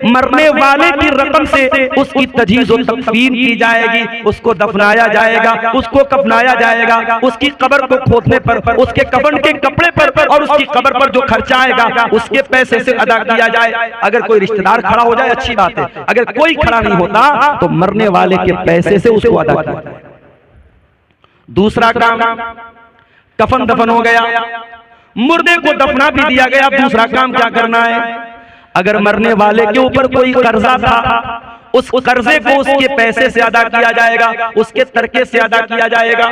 मरने वाले की रकम से उसकी तजहीज़ और तकफीन की जाएगी, उसको दफनाया जाएगा, उसको कफनाया जाएगा, उसकी कब्र को खोदने पर, उसके कफन के कपड़े पर और उसकी कब्र पर जो खर्चा आएगा उसके पैसे से अदा किया जाए। अगर कोई रिश्तेदार खड़ा हो जाए अच्छी बात है, अगर कोई खड़ा नहीं होता तो मरने वाले के पैसे से उसको अदा किया जाए। दूसरा काम, कफन दफन हो गया, मुर्दे को दफना भी दिया गया। अब दूसरा काम क्या करना है, अगर मरने वाले के ऊपर कोई कर्जा था, उस कर्जे को उसके पैसे से अदा किया जाएगा, उसके तरके से अदा किया जाएगा,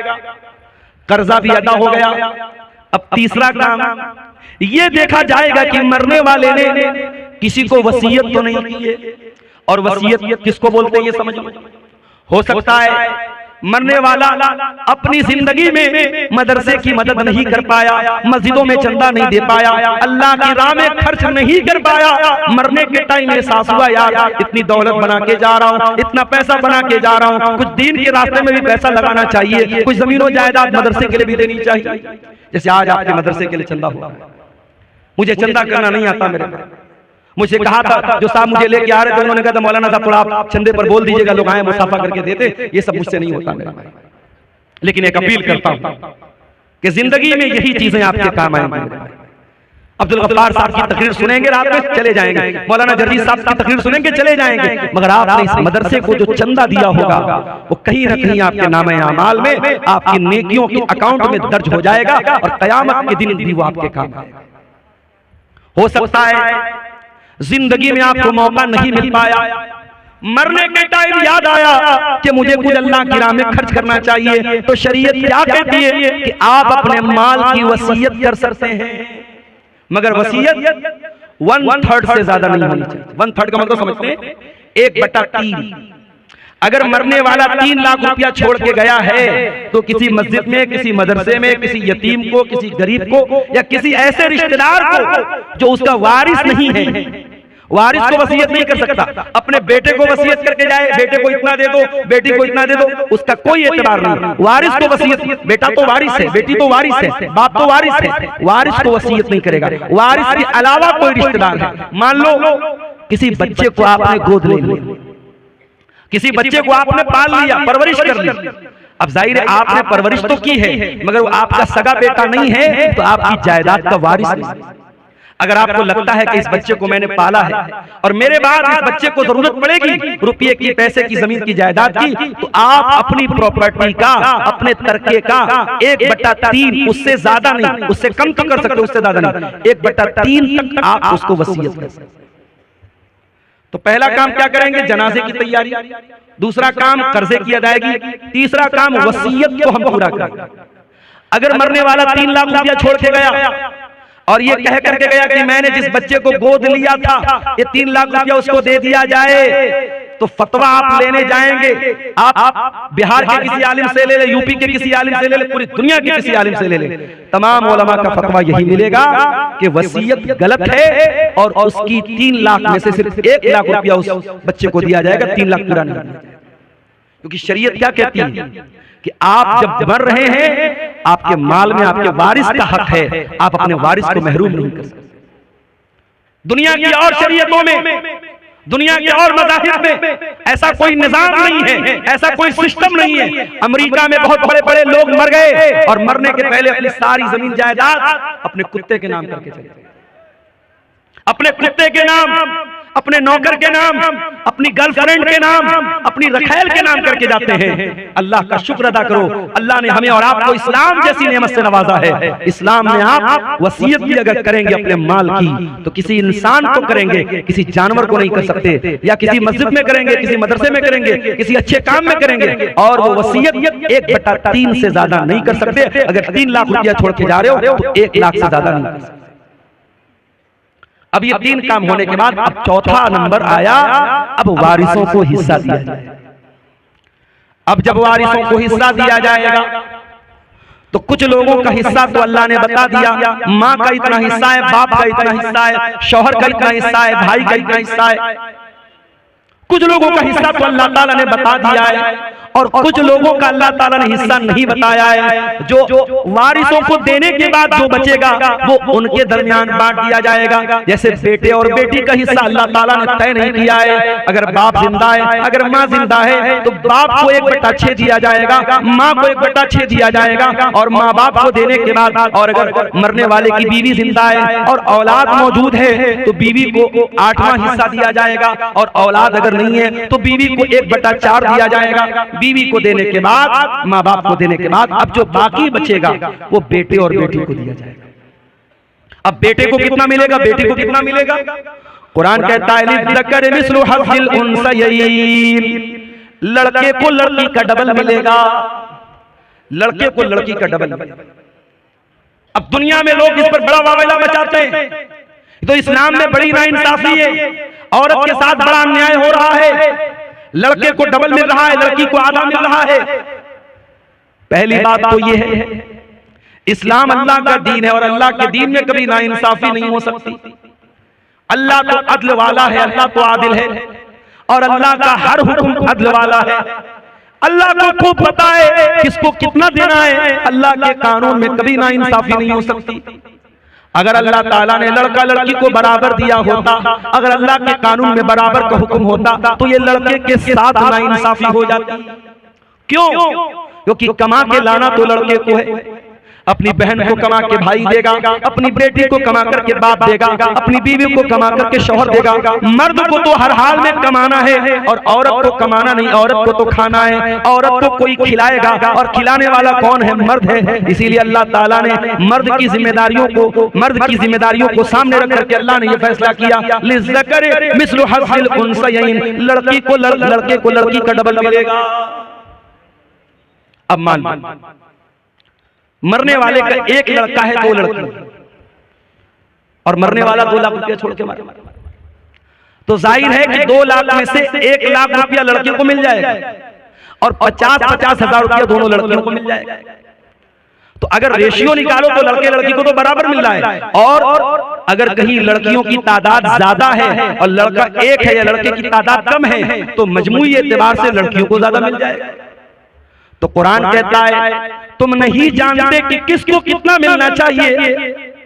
कर्जा भी अदा हो गया। अब तीसरा काम ये देखा जाएगा कि मरने वाले ने किसी को वसीयत तो नहीं की है, और वसीयत किसको बोलते हैं ये समझ लो। हो सकता है मरने वाला अपनी जिंदगी में मदरसे की मदद नहीं कर पाया, मस्जिदों में चंदा नहीं दे पाया, अल्लाह की राह में खर्च नहीं कर पाया। मरने के टाइम एहसास हुआ यार इतनी दौलत बना के जा रहा हूँ, इतना पैसा बना के जा रहा हूँ, कुछ दीन के रास्ते में भी पैसा लगाना चाहिए, कुछ जमीनों जायदाद मदरसे के लिए भी देनी चाहिए। जैसे आज आपके मदरसे के लिए चंदा हुआ, मुझे चंदा करना नहीं आता, मेरे मुझे कहा था जो साहब मुझे लेके आ रहे थे, उन्होंने कहा था मौलाना साहब थोड़ा आप चंदे पर बोल दीजिएगा, लोग आए मुसाफा करके देते। ये सब मुझसे नहीं होता मेरा, लेकिन एक अपील करता हूं कि जिंदगी में यही चीजें आपके काम आएंगी। अब्दुल गफ्फार साहब की तकरीर सुनेंगे रात में चले जाएंगे, मौलाना जर्रीस साहब की तकरीर सुनेंगे चले जाएंगे, मगर आपने इस मदरसे को जो चंदा दिया होगा वो कहीं न कहीं आपके नामे आमाल में, आपकी नेकियों के अकाउंट में दर्ज हो जाएगा, और कयामत के दिन भी वो आपके काम आएगा। हो सकता है जिंदगी में आपको मौका नहीं मिल पाया, मरने के टाइम याद आया कि मुझे कुछ अल्लाह की राह में खर्च करना चाहिए, तो शरीयत क्या कहती है कि आप अपने माल की वसीयत कर सकते हैं, मगर वसीयत 1/3 से ज्यादा नहीं होनी चाहिए। 1/3 का मतलब समझते हैं 1/3। अगर मरने वाला 3 लाख रुपया छोड़ के गया है तो किसी मस्जिद में, किसी मदरसे में, किसी यतीम को, किसी गरीब को, या किसी ऐसे रिश्तेदार को जो उसका वारिस नहीं है, वारिस को वसीयत नहीं कर सकता, अपने बेटे को वसीयत करके जाए, बेटे को इतना दे दो, बेटी को इतना दे दो, उसका कोई एतबार नहीं। वारिस को वसीयत, बेटा तो वारिस है, बेटी तो वारिस है, बाप तो वारिस है, वारिस को वसीयत नहीं करेगा। वारिस के अलावा कोई रिश्तेदार है, मान लो किसी बच्चे को आपने गोद ले लिया, किसी बच्चे को आपने पाल लिया, परवरिश कर ली, अब जाहिर है आपने परवरिश तो की है, मगर वो आपका सगा बेटा नहीं है, तो आपकी जायदाद का वारिस नहीं। अगर आपको लगता है कि इस बच्चे को मैंने पाला है और मेरे बाद इस बच्चे को जरूरत पड़ेगी रुपये की, पैसे की, जमीन की, जायदाद की, तो आप अपनी प्रॉपर्टी का, अपने तरके का 1/3, उससे ज्यादा नहीं, उससे कम तो कर सकते, उससे ज्यादा नहीं, 1/3 तक आप उसको वसीयत कर सकते। तो पहला काम क्या करेंगे? जनाजे की तैयारी। दूसरा काम कर्जे की अदायगी। तीसरा काम वसीयत को हम पूरा करेंगे। अगर मरने वाला 3 लाख रुपया छोड़ के गया और ये कह करके गया कि मैंने जिस बच्चे को गोद लिया था ये 3 लाख रुपया उसको दे दिया जाए, तो फतवा आप लेने जाएंगे। आप बिहार के किसी आलिम से ले ले, यूपी के किसी आलिम से ले ले, पूरी दुनिया के किसी आलिम से ले ले, तमाम उलमा का फतवा यही मिलेगा कि वसीयत गलत है और उसकी 3 लाख में से सिर्फ 1 लाख रुपया उस बच्चे को दिया जाएगा, 3 लाख पूरा नहीं। क्योंकि शरीयत क्या कहती है कि आप जब मर रहे हैं आपके माल में आपके वारिस का हक है, आप अपने वारिस को महरूम नहीं कर सकते। दुनिया की और शरीयतों में, दुनिया के और मज़ाहिब में ऐसा कोई निजाम नहीं है, ऐसा कोई सिस्टम नहीं है। अमेरिका में बहुत बड़े बड़े लोग मर गए और मरने के पहले अपनी सारी जमीन जायदाद अपने कुत्ते के नाम करके चले गए, अपने कुत्ते के नाम, अपने नौकर के नाम, अपनी गर्लफ्रेंड के नाम, अपनी रखैल के नाम करके जाते हैं। अल्लाह का शुक्र अदा करो, अल्लाह ने हमें और आपको इस्लाम जैसी नेमत से नवाजा है। इस्लाम में आप वसीयत भी अगर करेंगे अपने माल की तो किसी इंसान को करेंगे, किसी जानवर को नहीं कर सकते, या किसी मस्जिद में करेंगे, किसी मदरसे में करेंगे, किसी अच्छे काम में करेंगे, और वो वसीयत 1/3 से ज्यादा नहीं कर सकते। अगर 3 लाख रुपया छोड़ के जा रहे हो तो 1 लाख से ज्यादा नहीं कर सकते। अब ये 3 काम होने के बाद अब चौथा नंबर आया, अब वारिसों को हिस्सा दिया जाए। अब जब वारिसों को हिस्सा दिया जाएगा तो कुछ लोगों का हिस्सा तो अल्लाह ने बता दिया, माँ का इतना हिस्सा है, बाप का इतना हिस्सा है, शौहर का इतना हिस्सा है, भाई का इतना हिस्सा है। कुछ लोगों का हिस्सा तो अल्लाह ताला ने बता दिया है और कुछ लोगों का अल्लाह ताला ने हिस्सा नहीं बताया है। जो वारिसों को देने के बाद जो बचेगा वो उनके दरमियान बांट दिया जाएगा। जैसे बेटे और बेटी का हिस्सा अल्लाह ताला ने तय नहीं किया है। अगर बाप जिंदा है, अगर माँ जिंदा है तो बाप को 1/6 दिया जाएगा, माँ को 1/6 दिया जाएगा और माँ बाप को देने के बाद, और अगर मरने वाले की बीवी जिंदा है और औलाद मौजूद है तो बीवी को 8वां हिस्सा दिया जाएगा, और औलाद अगर नहीं है तो बीवी को 1/4 दिया जाएगा। बीवी को देने के बाद, माँ बाप को देने के बाद, अब जो बाकी बचेगा वो बेटे और बेटी को दिया जाएगा। अब बेटे को कितना मिलेगा, बेटी को कितना मिलेगा? कुरान कहता है लिज़्ज़करि मिस्लु हज़्ज़िल उन्सयैन, लड़के को लड़की का डबल मिलेगा, लड़के को लड़की का डबल मिलेगा। अब दुनिया में लोग इस पर बड़ा वावैला मचाते हैं, तो इस्लाम में बड़ी नाइंसाफी है, औरत के साथ बड़ा अन्याय हो रहा है। लड़के को डबल मिल रहा है, लड़की को आधा मिल रहा है। पहली बात तो यह है इस्लाम अल्लाह का दीन है और अल्लाह के दीन में कभी नाइंसाफी नहीं हो सकती। अल्लाह तो अदल वाला है, अल्लाह तो आदिल है और अल्लाह का हर हुक्म अदल वाला है। अल्लाह को खूब पता है किसको कितना देना है। अल्लाह के कानून में कभी नाइंसाफी नहीं हो सकती। अगर अल्लाह ताला ने लड़का लड़की को बराबर दिया होता, अगर अल्लाह के कानून में बराबर का हुक्म होता तो ये लड़के के साथ नाइंसाफी हो जाती। क्यों? क्योंकि कमा के लाना तो लड़के को है, अपनी बहन को कमा के भाई देगा, अपनी बेटी को कमा करके बाप देगा, अपनी बीवी को कमा करके शौहर देगा। मर्द को तो हर हाल में कमाना है और औरत को कमाना नहीं, औरत को तो खाना है। औरत को कोई खिलाएगा और खिलाने वाला कौन है? मर्द है। इसीलिए अल्लाह ताला ने मर्द की जिम्मेदारियों को सामने रख करके अल्लाह ने यह फैसला किया लिज़्ज़करि मिस्लु हज़्ज़िल उन्सयैन, लड़की को लड़के को लड़की का डबल मिलेगा। अब मान मरने वाले का एक लड़का है, 2 लड़की, और मरने वाला 2 लाख रुपया छोड़ के मारा, तो जाहिर है कि 2 लाख में से 1 लाख रुपया लड़के को मिल जाएगा और 50-50 हजार रुपया दोनों लड़कियों को मिल जाएगा। तो अगर रेशियो निकालो तो लड़के लड़की को तो बराबर मिल रहा है, और अगर कहीं लड़कियों की तादाद ज्यादा है और लड़का 1 है या लड़के की तादाद कम है तो मजमूई एतबार से लड़कियों को ज्यादा मिल जाएगा। तो कुरान कहता है तुम नहीं जानते कि किसको कितना मिलना चाहिए,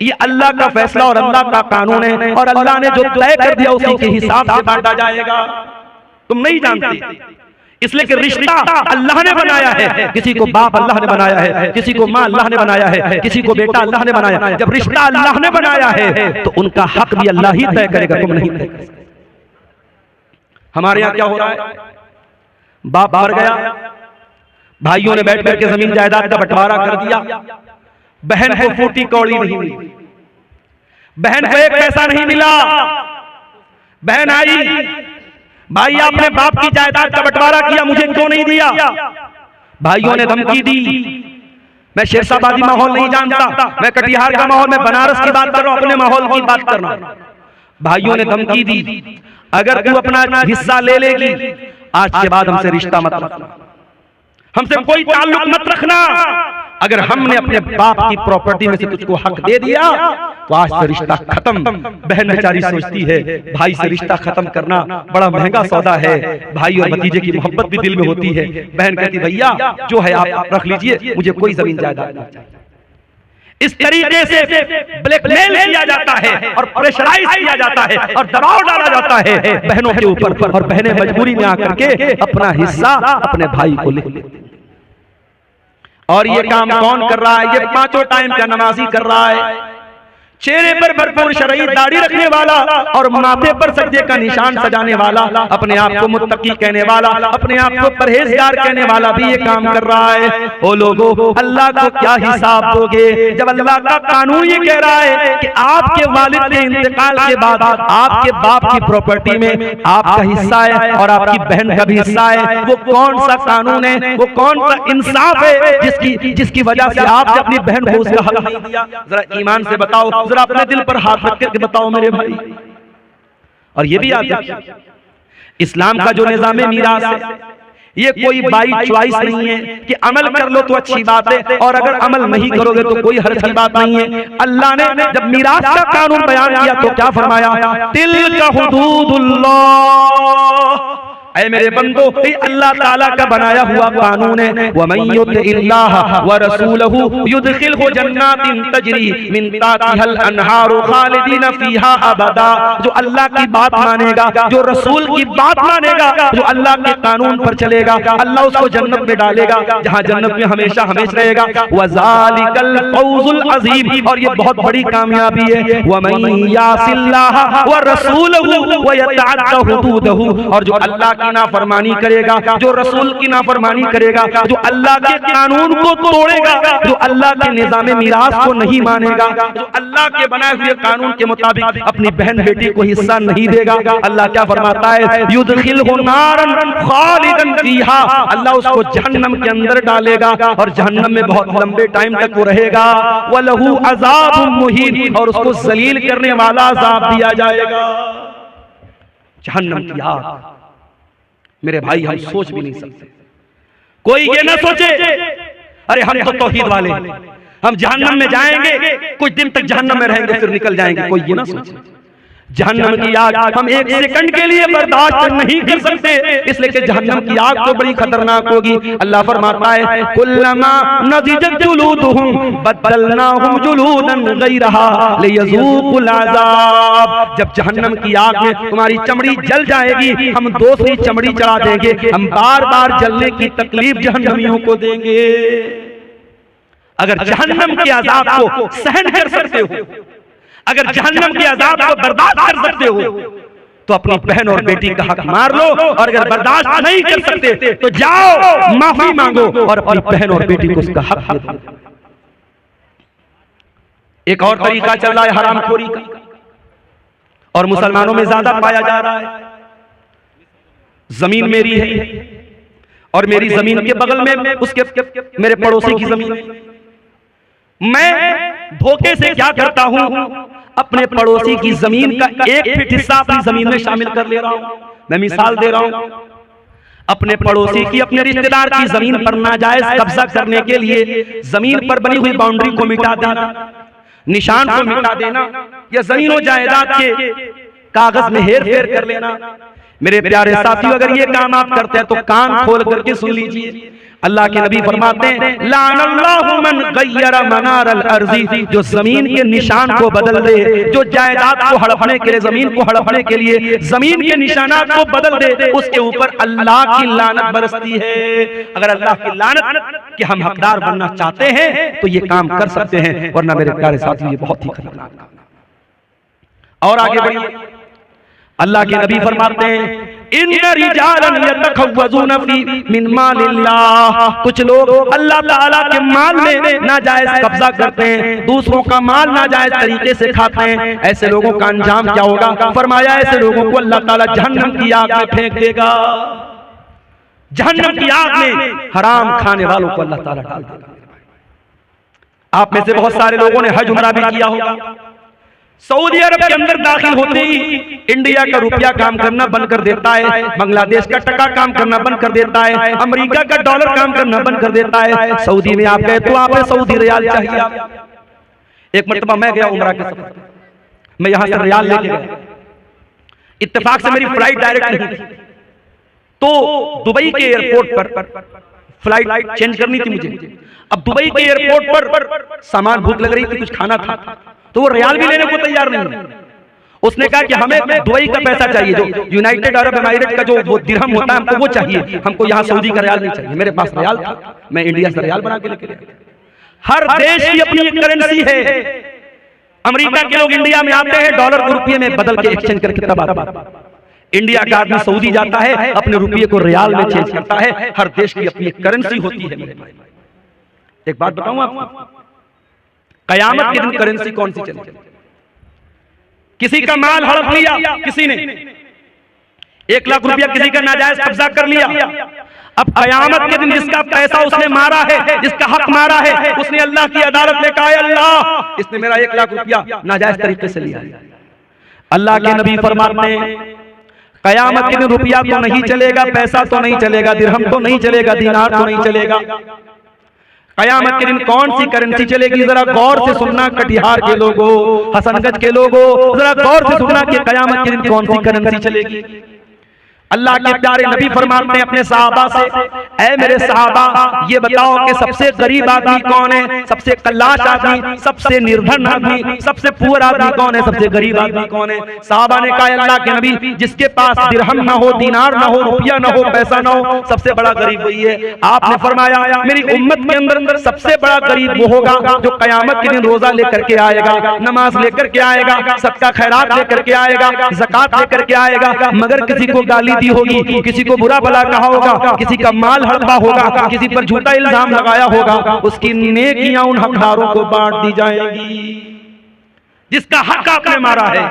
ये अल्लाह का फैसला और अल्लाह का कानून है, और अल्लाह ने जो तय कर दिया उसी के हिसाब से बांटा जाएगा। तुम नहीं जानते, इसलिए कि रिश्ता अल्लाह ने बनाया है। किसी को बाप अल्लाह ने बनाया है, किसी को माँ अल्लाह ने बनाया है, किसी को बेटा अल्लाह ने बनाया है। जब रिश्ता अल्लाह ने बनाया है तो उनका हक भी अल्लाह ही तय करेगा, तुम नहीं तय कर सकते। हमारे यहाँ क्या हो रहा है, बाप मर गया, भाइयों ने बैठ करके जमीन जायदाद का बंटवारा कर दिया, बहन को फूटी कौड़ी नहीं मिली, बहन को एक पैसा नहीं मिला। बहन आई, भाई आपने बाप की जायदाद का बंटवारा किया, मुझे क्यों नहीं दिया? भाइयों ने धमकी दी। मैं शेरशाबादी माहौल नहीं जानता, मैं कटिहार का माहौल, मैं बनारस की बात कर रहा हूं, अपने माहौल की बात कर रहा हूं। भाइयों ने धमकी दी, अगर तू अपना हिस्सा ले लेगी, आज के बाद हमसे रिश्ता मत रखना, हमसे कोई ताल्लुक मत रखना। अगर हमने अपने बाप की प्रॉपर्टी में से तुझको हक दे दिया तो आज से रिश्ता खत्म। बहन बेचारी सोचती है भाई से रिश्ता खत्म करना बड़ा महंगा सौदा है, भाई और भतीजे की मोहब्बत भी दिल में होती है। बहन कहती भैया जो है आप रख लीजिए, मुझे कोई जमीन जायदाद नहीं चाहिए। इस तरीके से ब्लैकमेल किया जाता है और प्रेशराइज किया जाता है और दबाव डाला जाता है बहनों के ऊपर, और बहनें मजबूरी में आकर के अपना हिस्सा अपने भाई को लिख लेती। और ये काम कौन कर रहा है? ये पांचों टाइम का नमाजी कर रहा है, चेहरे पर भरपूर शरई दाढ़ी रखने वाला और माथे पर सजदे का निशान सजाने वाला, अपने आप को मुत्तकी कहने वाला, अपने आप को परहेजगार कहने वाला भी ये काम कर रहा है। ओ लोगों, अल्लाह को क्या हिसाब दोगे जब अल्लाह का कानून ये कह रहा है कि आपके वालिद के इंतकाल के बाद आपके बाप की प्रॉपर्टी में आपका हिस्सा है और आपकी बहन का भी हिस्सा है। वो कौन सा कानून है, वो कौन सा इंसाफ है जिसकी वजह से आपने अपनी बहन को उसका हक नहीं दिया? जरा ईमान से बताओ, जरा अपने दिल पर हाथ रख करके बताओ मेरे भाई। और ये भी याद रखिए, इस्लाम का जो निजाम मीरास है ये कोई बाई चॉइस नहीं है कि अमल कर लो तो अच्छी बात है और अगर अमल नहीं करोगे तो कोई हर्ज की बात नहीं है। अल्लाह ने जब मीरास का कानून बयान किया तो क्या फरमाया? तिल्का हुदूदुल्लाह, ऐ मेरे बंदो, ये अल्लाह ताला का बनाया हुआ कानून है। वमन युतिइल्लाह व रसूलहु युदखिलहु जन्नातिन तजरी मिन ताहतिहल अनहारु खालिदीन फीहा अबदा। जो अल्लाह की बात मानेगा, जो रसूल की बात मानेगा, जो अल्लाह के कानून पर चलेगा, अल्लाह उसको जन्नत में डालेगा जहां जन्नत में हमेशा हमेशा रहेगा। वज़ालिकल फौजुल अज़ीम, और ये बहुत बड़ी कामयाबी है। वमन यासिल्लाह व रसूलहु व यतअद्दा हुदूदहु, और जो अल्लाह नाफरमानी करेगा, जो रसूल की नाफरमानी करेगा, जो अल्लाह के कानून को तोड़ेगा, जो अल्लाह के निजाम मीरास को नहीं मानेगा, जो अल्लाह के बनाए हुए कानून के मुताबिक अपनी बहन बेटी को हिस्सा नहीं देगा, अल्लाह क्या फरमाता है? युदखिलहु नारन खालिदन फीहा, अल्लाह उसको जहन्नम के अंदर डालेगा और जहन्नम में बहुत लंबे टाइम तक वो रहेगा। वलहु अज़ाबुन मुहीन, और उसको जलील करने वाला अज़ाब दिया जाएगा, जहन्नम की आग। मेरे भाई हम सोच भी नहीं सकते, कोई ये ना सोचे अरे हम तो तौहीद वाले, हम जहन्नम में जाएंगे, कुछ दिन तक जहन्नम में रहेंगे फिर निकल जाएंगे। कोई ये ना सोचे जहन्नम की आग हम एक सेकंड के लिए बर्दाश्त नहीं कर सकते, इसलिए कि जहन्नम की आग तो बड़ी खतरनाक होगी। अल्लाह फरमाता है कुल्लमा नज़िजत जुलूदुहुम बदलनाहुम जुलूदन गैरहा लियज़ूकुल अज़ाब। जब जहन्नम की आग में तुम्हारी चमड़ी जल जाएगी, हम दूसरी चमड़ी चढ़ा देंगे, हम बार बार जलने की तकलीफ जहन्नमियों को देंगे। अगर जहन्नम के अज़ाब को सहन कर सकते हो, अगर जहन्नम के अज़ाब को बर्दाश्त कर सकते हो तो अपनी बहन और बेटी का हक मार लो, और अगर बर्दाश्त नहीं कर सकते तो जाओ माफी मांगो और अपनी बहन और बेटी को उसका हक दे दो। एक और तरीका चल रहा है हरामखोरी का, और मुसलमानों में ज्यादा पाया जा रहा है। जमीन मेरी है और मेरी जमीन के बगल में उसके मेरे पड़ोसी की जमीन है। मैं धोखे से क्या करता हूं, अपने पड़ोसी की जमीन का 1 फीट हिस्सा अपनी जमीन में शामिल कर ले रहा हूं। मैं मिसाल दे रहा हूं, अपने पड़ोसी की, अपने रिश्तेदार की जमीन पर नाजायज कब्जा करने के लिए जमीन पर बनी हुई बाउंड्री को मिटा देना, निशान को मिटा देना, या जमीन और जायदाद के कागज में हेर फेर कर लेना। मेरे प्यारे साथियों, अगर ये काम आप करते हैं तो कान खोल करके सुन लीजिए, अल्लाह के नबी फरमाते हैं लानल्लाहु मन गय्यरा मनारल अर्ज़ी, जो जमीन के निशान को बदल दे, जो जायदाद को हड़पने के लिए, जमीन को हड़पने के लिए जमीन के निशानात को बदल दे, उसके ऊपर अल्लाह की लानत बरसती है। अगर अल्लाह की लानत कि हम हकदार बनना चाहते हैं तो ये काम कर सकते हैं, वरना मेरे प्यारे साथियों ये बहुत ही खतरनाक काम है। और आगे बढ़िए, अल्लाह के नबी फरमाते हैं इन्ना रिजालन यतखव्वज़ूना फी मिन मालिल्लाह, कुछ लोग अल्लाह ताला के माल में नाजायज कब्जा करते हैं, दूसरों का माल नाजायज तरीके से खाते हैं। ऐसे लोगों का अंजाम क्या होगा? फरमाया ऐसे लोगों को अल्लाह ताला जहन्नम की आग में फेंक देगा। जहन्नम की आग में हराम खाने वालों को अल्लाह ताला डाल देगा। आप में से बहुत सारे लोगों ने हज उमरा भी किया होगा। सऊदी अरब के अंदर दाखिल होते ही इंडिया का रुपया काम करना बंद कर देता है, बांग्लादेश का टका काम करना बंद कर देता है, अमेरिका का डॉलर काम करना बंद कर देता है। सऊदी में आप गए तो आपने सऊदी रियाल चाहिए। एक मरतबा मैं गया उमरा के सफर, मैं यहां से रियाल लेके गया, इत्तेफाक से मेरी फ्लाइट डायरेक्ट नहीं थी, तो दुबई के एयरपोर्ट पर फ्लाइट चेंज करनी थी मुझे। अब दुबई के एयरपोर्ट पर सामान, भूख लग रही थी, कुछ खाना था, तो वो रियाल भी लेने को तैयार नहीं। उसने कहा कि हमें दुबई का पैसा चाहिए, जो यूनाइटेड अरब एमिरेट का जो वो दिरहम होता है हमको वो चाहिए, हमको यहाँ सऊदी का रियाल नहीं चाहिए। मेरे पास रियाल था, मैं इंडिया से रियाल बना के लेके गया। हर देश की अपनी एक करेंसी है। अमेरिका के लोग इंडिया में आते हैं, डॉलर को रुपये में बदल के एक्सचेंज करके तब आते हैं। इंडिया का आदमी सऊदी जाता है, अपने रुपये को रियाल में चेंज करता है। हर देश की अपनी एक करेंसी होती है। मेरे भाई एक बात बताऊं आपको, कयामत के दिन करेंसी कौन सी चलेगी? किसी का माल हड़प लिया किसी ने, 1 लाख रुपया किसी का नाजायज कब्जा कर लिया। अब कयामत के दिन जिसका पैसा उसने मारा है, जिसका हक मारा है, उसने अल्लाह की अदालत में कहा अल्लाह इसने मेरा 1 लाख रुपया नाजायज तरीके से लिया। अल्लाह के नबी फरमाते हैं कयामत के दिन रुपया तो नहीं चलेगा, पैसा तो नहीं चलेगा, दिरहम तो नहीं चलेगा, दीनार तो नहीं चलेगा। कयामत के दिन कौन सी करेंसी चलेगी? जरा गौर से सुनना कटिहार के लोगों, हसनगंज के लोगों, जरा गौर से सुनना कि कयामत के दिन कौन सी करेंसी चलेगी। अल्लाह के प्यारे नबी फरमाते हैं अपने सहाबा से, ऐ मेरे सहाबा ये बताओ कि सबसे गरीब आदमी कौन है, सबसे कल्लाश आदमी, सबसे निर्धन आदमी, सबसे पुअर आदमी कौन है, सबसे गरीब आदमी कौन है? सहाबा ने कहा अल्लाह के नबी जिसके पास दिरहम ना हो, दीनार ना हो, रुपया ना हो, पैसा ना हो, सबसे बड़ा गरीब वही है। आपने फरमाया मेरी उम्मत के अंदर सबसे बड़ा गरीब वो होगा जो कयामत के दिन रोजा लेकर के आएगा, नमाज लेकर के आएगा, सदका खैरात लेकर के आएगा, ज़कात लेकर के आएगा, मगर किसी को गाली होगी, किसी को बुरा भला कहा होगा, किसी का माल हड़पा होगा, किसी पर झूठा इल्जाम लगाया होगा, उसकी नेकियां उन हकदारों को बांट दी जाएंगी। जिसका हक आपने मारा है,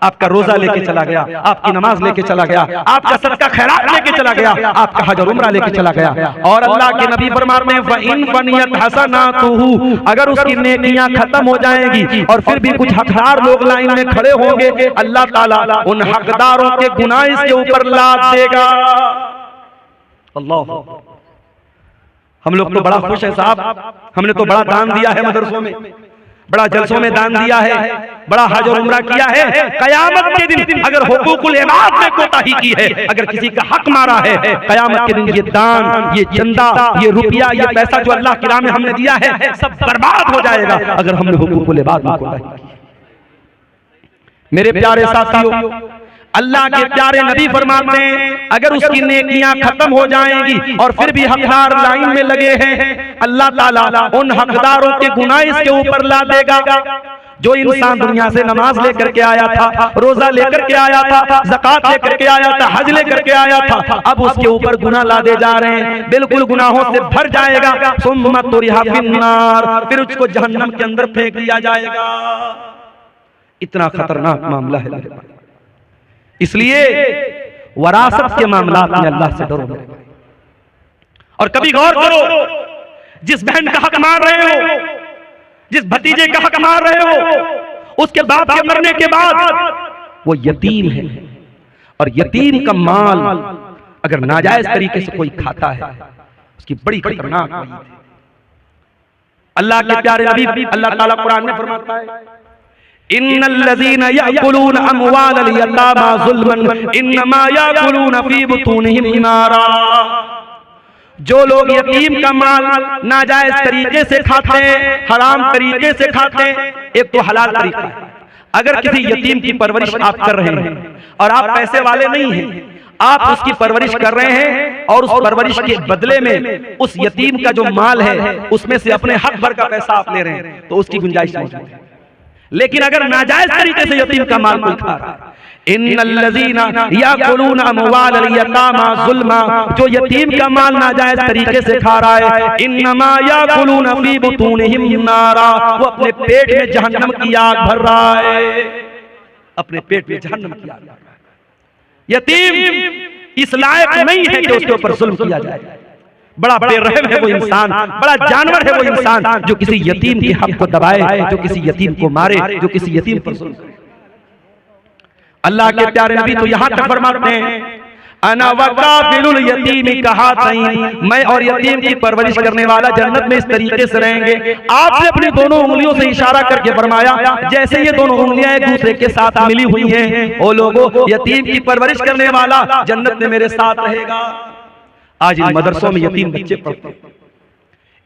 आपका रोजा लेके चला गया, आपकी नमाज लेके चला गया, आपका सदका खैरात लेके चला गया, आपका हज और उम्रा लेके चला गया। और अल्लाह के नबी फरमाते हैं फ़इन फ़नियत हसनातुहु, अगर उसकी नेकियां खत्म हो जाएंगी और फिर भी कुछ हकदार लोग लाइन में खड़े होंगे, अल्लाह ताला उन हकदारों के गुनाह इसके ऊपर लाद देगा। अल्लाह, हम लोग तो बड़ा खुश है साहब, हमने तो बड़ा दान दिया है मदरसों में, बड़ा जलसों में दान दिया है, बड़ा हज और उम्रा किया है। कयामत के दिन अगर हुकूकुल इबाद में कोताही की है, अगर किसी का हक मारा है, कयामत के दिन ये दान, ये चंदा, ये रुपया, ये पैसा जो अल्लाह की राह में हमने दिया है सब बर्बाद हो जाएगा अगर हमने हुकूकुल इबाद में कोताही की। मेरे प्यारे साथियों, अल्लाह के प्यारे नबी फरमाते हैं अगर उसकी नेकियां खत्म हो जाएंगी और फिर भी हकदार लाइन में लगे हैं, अल्लाह ताला उन हकदारों के गुनाह इसके ऊपर ला देगा। जो इंसान दुनिया से नमाज लेकर के आया था, रोजा लेकर के आया था, ज़कात लेकर के आया था, हज लेकर के आया था, अब उसके ऊपर गुनाह लादे जा रहे हैं, बिल्कुल गुनाहों से भर जाएगा। सुम्मा तुरिहा फिन्नार, फिर उसको जहन्नम के अंदर फेंक दिया जाएगा। इतना खतरनाक मामला है मेरे भाई। इसलिए वरासत के मामलात में अल्लाह से डरो मेरे भाई। और कभी गौर करो, जिस बहन का हक मार रहे हो, जिस भतीजे का हक मार रहे हो, उसके बाप के मरने के बाद वो यतीम है, और यतीम का माल अगर नाजायज तरीके से कोई खाता है उसकी बड़ी खतरनाक वईद है। अल्लाह के प्यारे नबी अल्लाह ताला कुरान में फरमाता है इन्नल्लज़ीना याकुलूना अमवालल यतामा ज़ुल्मन इन्नमा याकुलूना फी बुतूनिहिम नारा जो लोग यतीम का माल नाजायज तरीके से खाते हैं, हराम तरीके से खाते हैं, एक तो हलाल तरीका है। अगर किसी यतीम की परवरिश आप कर रहे हैं और आप पैसे वाले नहीं हैं, आप उसकी परवरिश कर रहे हैं और उस परवरिश के बदले में उस यतीम का जो माल है उसमें से अपने हक भर का पैसा आप ले रहे हैं, तो उसकी गुंजाइश मौजूद है। लेकिन अगर नाजायज तरीके से यतीम का माल कोई खा रहा है, इन्नल्लज़ीना याकुलूना अमवालल यतामा ज़ुल्मा, जो यतीम का माल नाजायज तरीके से खा रहा है, इन्नमा याकुलूना फी बुतूनिहिम नारा, वो अपने पेट में जहन्नम की आग भर रहा है, अपने पेट में जहन्नम की आग भर रहा है। यतीम इस लायक नहीं है कि उसके ऊपर जुल्म किया जाए। बड़ा बेरहम है वो इंसान, बड़ा जानवर है वो इंसान जो किसी यतीम के हक को दबाए, जो किसी यतीम को मारे, जो किसी यतीम पर जुल्म करे। अल्लाह के प्यारे नबी तो यहाँ तक फरमाते हैं, अना वकाफिलुल यतीमी कहातैन, मैं और यतीम की परवरिश करने वाला जन्नत में इस तरीके से रहेंगे। आपने अपनी दोनों उंगलियों से इशारा करके फरमाया जैसे ये दोनों उंगलियां एक दूसरे के साथ मिली हुई हैं, ओ लोगों यतीम की परवरिश करने वाला जन्नत में मेरे साथ रहेगा। आज इन मदरसों में यतीम बच्चे पढ़ते हैं,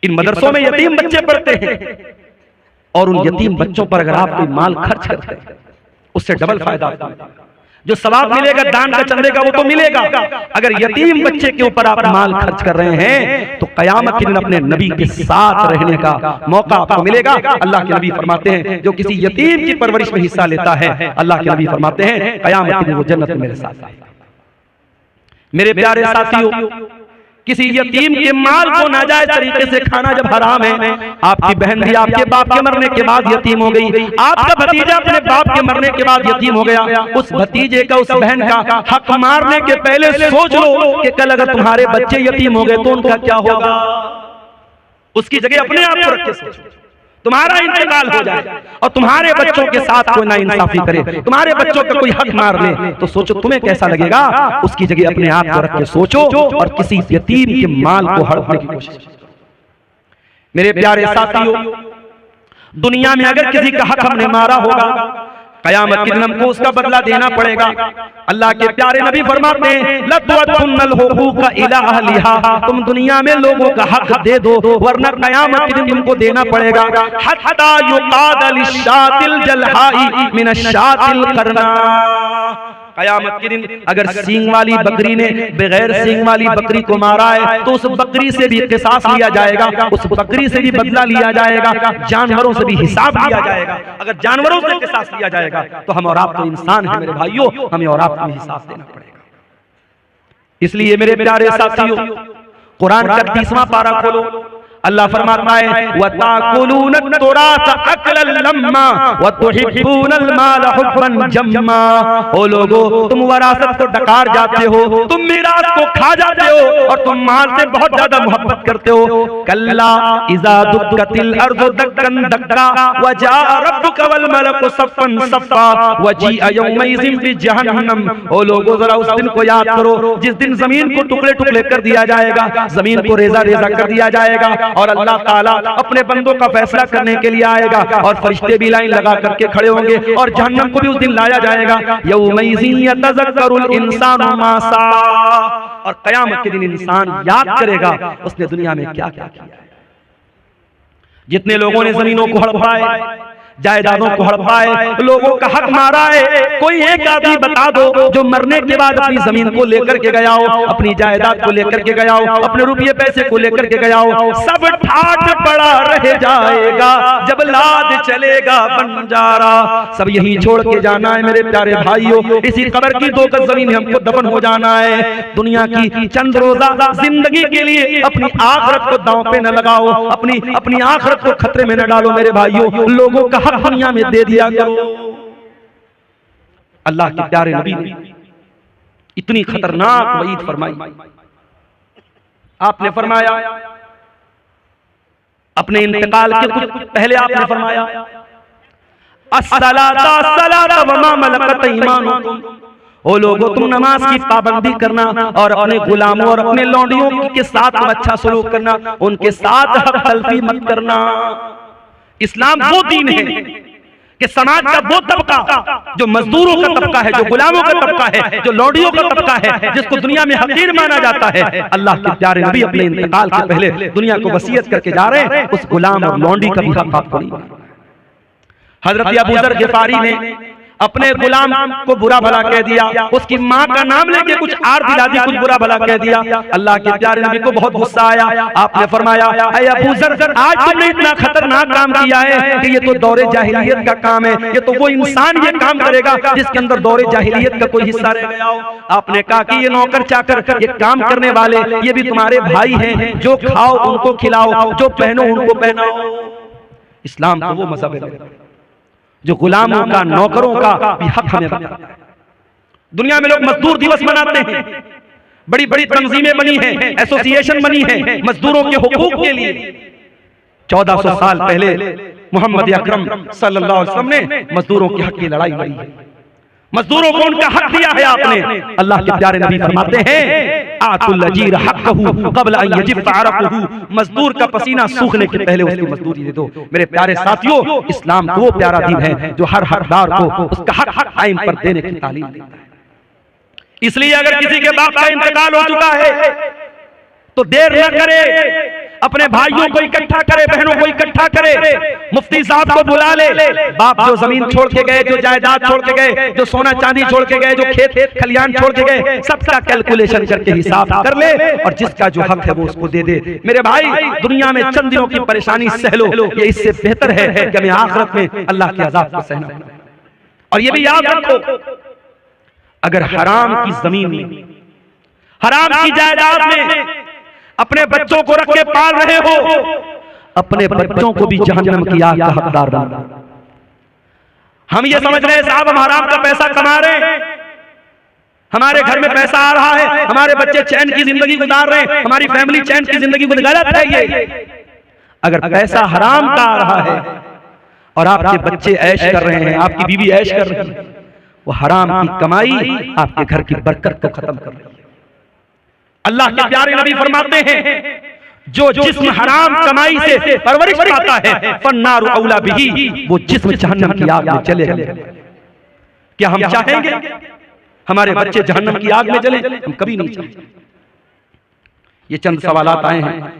इन मदरसों में यतीम बच्चे पढ़ते हैं, और उन यतीम बच्चों पर अगर आप कोई माल खर्च करते हैं उससे डबल फायदा होता है। जो सवाब मिलेगा दान का चंदे का वो तो मिलेगा, अगर यतीम बच्चे के ऊपर आप माल खर्च कर रहे हैं तो कयामत के दिन अपने नबी के साथ रहने का मौका आपको मिलेगा। अल्लाह के नबी फरमाते हैं जो किसी यतीम की परवरिश में हिस्सा लेता है, अल्लाह के नबी फरमाते हैं कयामत के दिन वो जन्नत में मेरे साथ आएगा। मेरे प्यारे साथियों, किसी यतीम के माल को नाजायज तरीके से खाना जब हराम है, आपकी बहन भी आपके बाप के मरने के बाद यतीम हो गई, आपका भतीजा अपने बाप के मरने के बाद यतीम हो गया, उस भतीजे का उस बहन का हक मारने के पहले सोच लो कि कल अगर तुम्हारे बच्चे यतीम हो गए तो उनका क्या होगा। उसकी जगह अपने आप को रख के सोचो, तुम्हारा इंतकाल हो जाए और तुम्हारे बच्चों के साथ कोई ना इंसाफी करे, तुम्हारे बच्चों का कोई हक मार ले, तो सोचो तुम्हें कैसा लगेगा। उसकी जगह अपने आप को रख के सोचो और किसी यतीम के माल को हड़पने की कोशिश करो। मेरे प्यारे साथियों, दुनिया में अगर किसी का हक हमने मारा होगा, कयामत के दिन हमको उसका बदला देना पड़ेगा। अल्लाह के प्यारे नबी फरमाते हैं लतवतुन्नल हुकूका इला अहलिहा, तुम दुनिया में लोगों का हक दे दो वरना कयामत के दिन तुमको देना पड़ेगा। हत्ता युकाद लिशातिल जलहाई मिनशातिल करना, कयामत के दिन अगर सींग वाली बकरी ने बगैर सींग वाली बकरी को मारा है तो उस बकरी से भी किसास लिया जाएगा, उस बकरी से भी बदला लिया जाएगा, जानवरों से भी हिसाब लिया जाएगा। अगर जानवरों से किसास लिया जाएगा तो हम और आप तो इंसान हैं मेरे भाइयों, हमें और आपको हिसाब देना पड़ेगा। इसलिए मेरे प्यारे साथियों, कुरान का 30वां पारा खोलो, अल्लाह फरमाता है वताकुलून तुरास अकलन लम्मा वतुहिब्बूनल माल हुब्बन जम्मा, ओ लोगो तुम विरासत को डकार जाते हो, तुम मीरास को खा जाते हो और तुम माल से बहुत ज्यादा मोहब्बत करते हो। कल्ला इज़ा दुक्कतिल अर्दु दक्कन दक्का वजा रब्बुका वल मलकु सफ़्फ़न सफ़्फ़ा वजीअ यौमइज़िन बिजहन्नम, ओ लोगो जरा उस दिन को याद करो जिस दिन जमीन को टुकड़े टुकड़े कर दिया जाएगा, जमीन को रेजा रेजा कर दिया जाएगा और अल्लाह ताला अपने बंदों का फैसला करने के लिए आएगा और फरिश्ते भी लाइन लगा करके खड़े होंगे और जहन्नम को भी उस दिन लाया जाएगा। यौमइज़िन यतज़क्करुल इंसानु मा सा, और कयामत के दिन इंसान याद करेगा उसने दुनिया में क्या क्या किया है। जितने लोगों ने जमीनों को हड़पाए, जायदादों को हड़पाए, लोगों का हक मारा है, कोई एक आदमी बता दो जो मरने के बाद अपनी जमीन को लेकर के गया हो, अपनी जायदाद को लेकर के गया हो, अपने रुपये पैसे को लेकर के गया हो, सब ठाठ पड़ा रह जाएगा जब लाद चलेगा बंजारा। सब यही छोड़ के जाना है मेरे प्यारे भाइयों, इसी कब्र की 2 गज जमीन हमको दफन हो जाना है। दुनिया की चंद रोजा जिंदगी के लिए अपनी आखिरत को दांव पे न लगाओ, अपनी आखिरत को खतरे में न डालो मेरे भाइयों। लोगों का हक दुनिया में दे दिया करो। अल्लाह के प्यारे नबी ने इतनी खतरनाक वईद फरमाई। आपने फरमाया अपने इंतकाल के कुछ पहले आपने फरमाया अस्सलाता सलाता वमा मलकत ईमानुकुम, ओ लोगों तुम नमाज की पाबंदी करना और अपने गुलामों और अपने लौंडियों के साथ अच्छा सलूक करना, उनके साथ हक तलफी मत करना। इस्लाम वो दीन है कि समाज का वो तबका जो मजदूरों का तबका है, जो गुलामों का तबका है, जो लौंडियों का तबका है, जिसको दुनिया में हकीर माना जाता है, अल्लाह के प्यारे नबी अपने इंतकाल के पहले दुनिया को वसीयत करके जा रहे हैं, उस गुलाम और लौंडी का भी हक आपको नहीं। हजरत अबू ज़र गिफारी ने अपने गुलाम को बुरा भला कह दिया, उसकी माँ का नाम लेके कुछ आर दिला दी, कुछ बुरा भला कह दिया। अल्लाह के प्यारे नबी को बहुत गुस्सा आया। आपने फरमाया, ऐ अबू ज़र, आज तुमने इतना खतरनाक काम किया है कि ये तो दौरे जाहिलियत का काम है, ये तो वो इंसान ये काम करेगा जिसके अंदर दौरे जाहिलियत का कोई हिस्सा रह गया हो। आपने कहा कि ये नौकर चाकर, ये काम करने वाले, ये भी तुम्हारे भाई हैं, जो खाओ उनको खिलाओ, जो पहनो उनको पहनाओ। इस्लाम तो वो मज़हब है जो गुलामों का, नौकरों का भी हक हमें बताता है। दुनिया में लोग मजदूर दिवस मनाते हैं, बड़ी बड़ी तंजीमें बनी हैं, एसोसिएशन बनी है मजदूरों के हुकूक के लिए। 1400 साल पहले मोहम्मद अकरम सल्लल्लाहु अलैहि वसल्लम ने मजदूरों के हक की लड़ाई लड़ी है, मजदूरों को उनका हक दिया है आपने। अल्लाह के प्यारे नबी फरमाते हैं, आतुल अजीर हक़्क़हु क़ब्ल अन यजिफ़ अरक़हु, मजदूर का पसीना सूखने के पहले उसकी मजदूरी दे दो। मेरे प्यारे साथियों, इस्लाम वो प्यारा दीन है जो हर हकदार को उसका हक टाइम पर देने की तालीम देता है। इसलिए अगर किसी के बाप का इंतकाल हो चुका है तो देर न करे, अपने भाइयों को इकट्ठा करे, बहनों को इकट्ठा करे, मुफ्ती साहब को बुला ले। बाप जो जमीन छोड़ के गए, जो जायदाद छोड़ के गए, जो सोना चांदी छोड़ के गए, जो खेत खलियान छोड़ के गए, सबका कैलकुलेशन करके हिसाब कर ले और जिसका जो हक है वो उसको दे दे। मेरे भाई, दुनिया में चंद दिनों की परेशानी सह लो, ये इससे बेहतर है कि हमें आखिरत में अल्लाह के अज़ाब को सहना पड़े। और ये भी याद रखो, अगर हराम की जमीन में, हराम की जायदाद में अपने बच्चों को रख के पाल रहे हो, अपने बच्चों को भी जहन्नम की आग का हकदार बना। हम ये समझ रहे हैं साहब हम हराम का पैसा कमा रहे हैं, हमारे घर में पैसा आ रहा है, हमारे बच्चे चैन की जिंदगी गुजार रहे हैं, हमारी फैमिली चैन की जिंदगी गुजार। गलत है ये। अगर पैसा हराम का आ रहा है और आपके बच्चे ऐश कर रहे हैं, आपकी बीवी ऐश कर रही है, वो हराम की कमाई आपके घर की बरकत को खत्म कर रही है। अल्लाह के प्यारे नबी फरमाते हैं, जो जिस्म हराम कमाई से परवरिश पाता है फन्नारु औला बिही, वो जिस्म जहन्नम की आग में चले गए। क्या हम चाहेंगे हमारे बच्चे जहन्नम की आग में जले? हम कभी नहीं चाहेंगे। ये चंद सवालात आए हैं,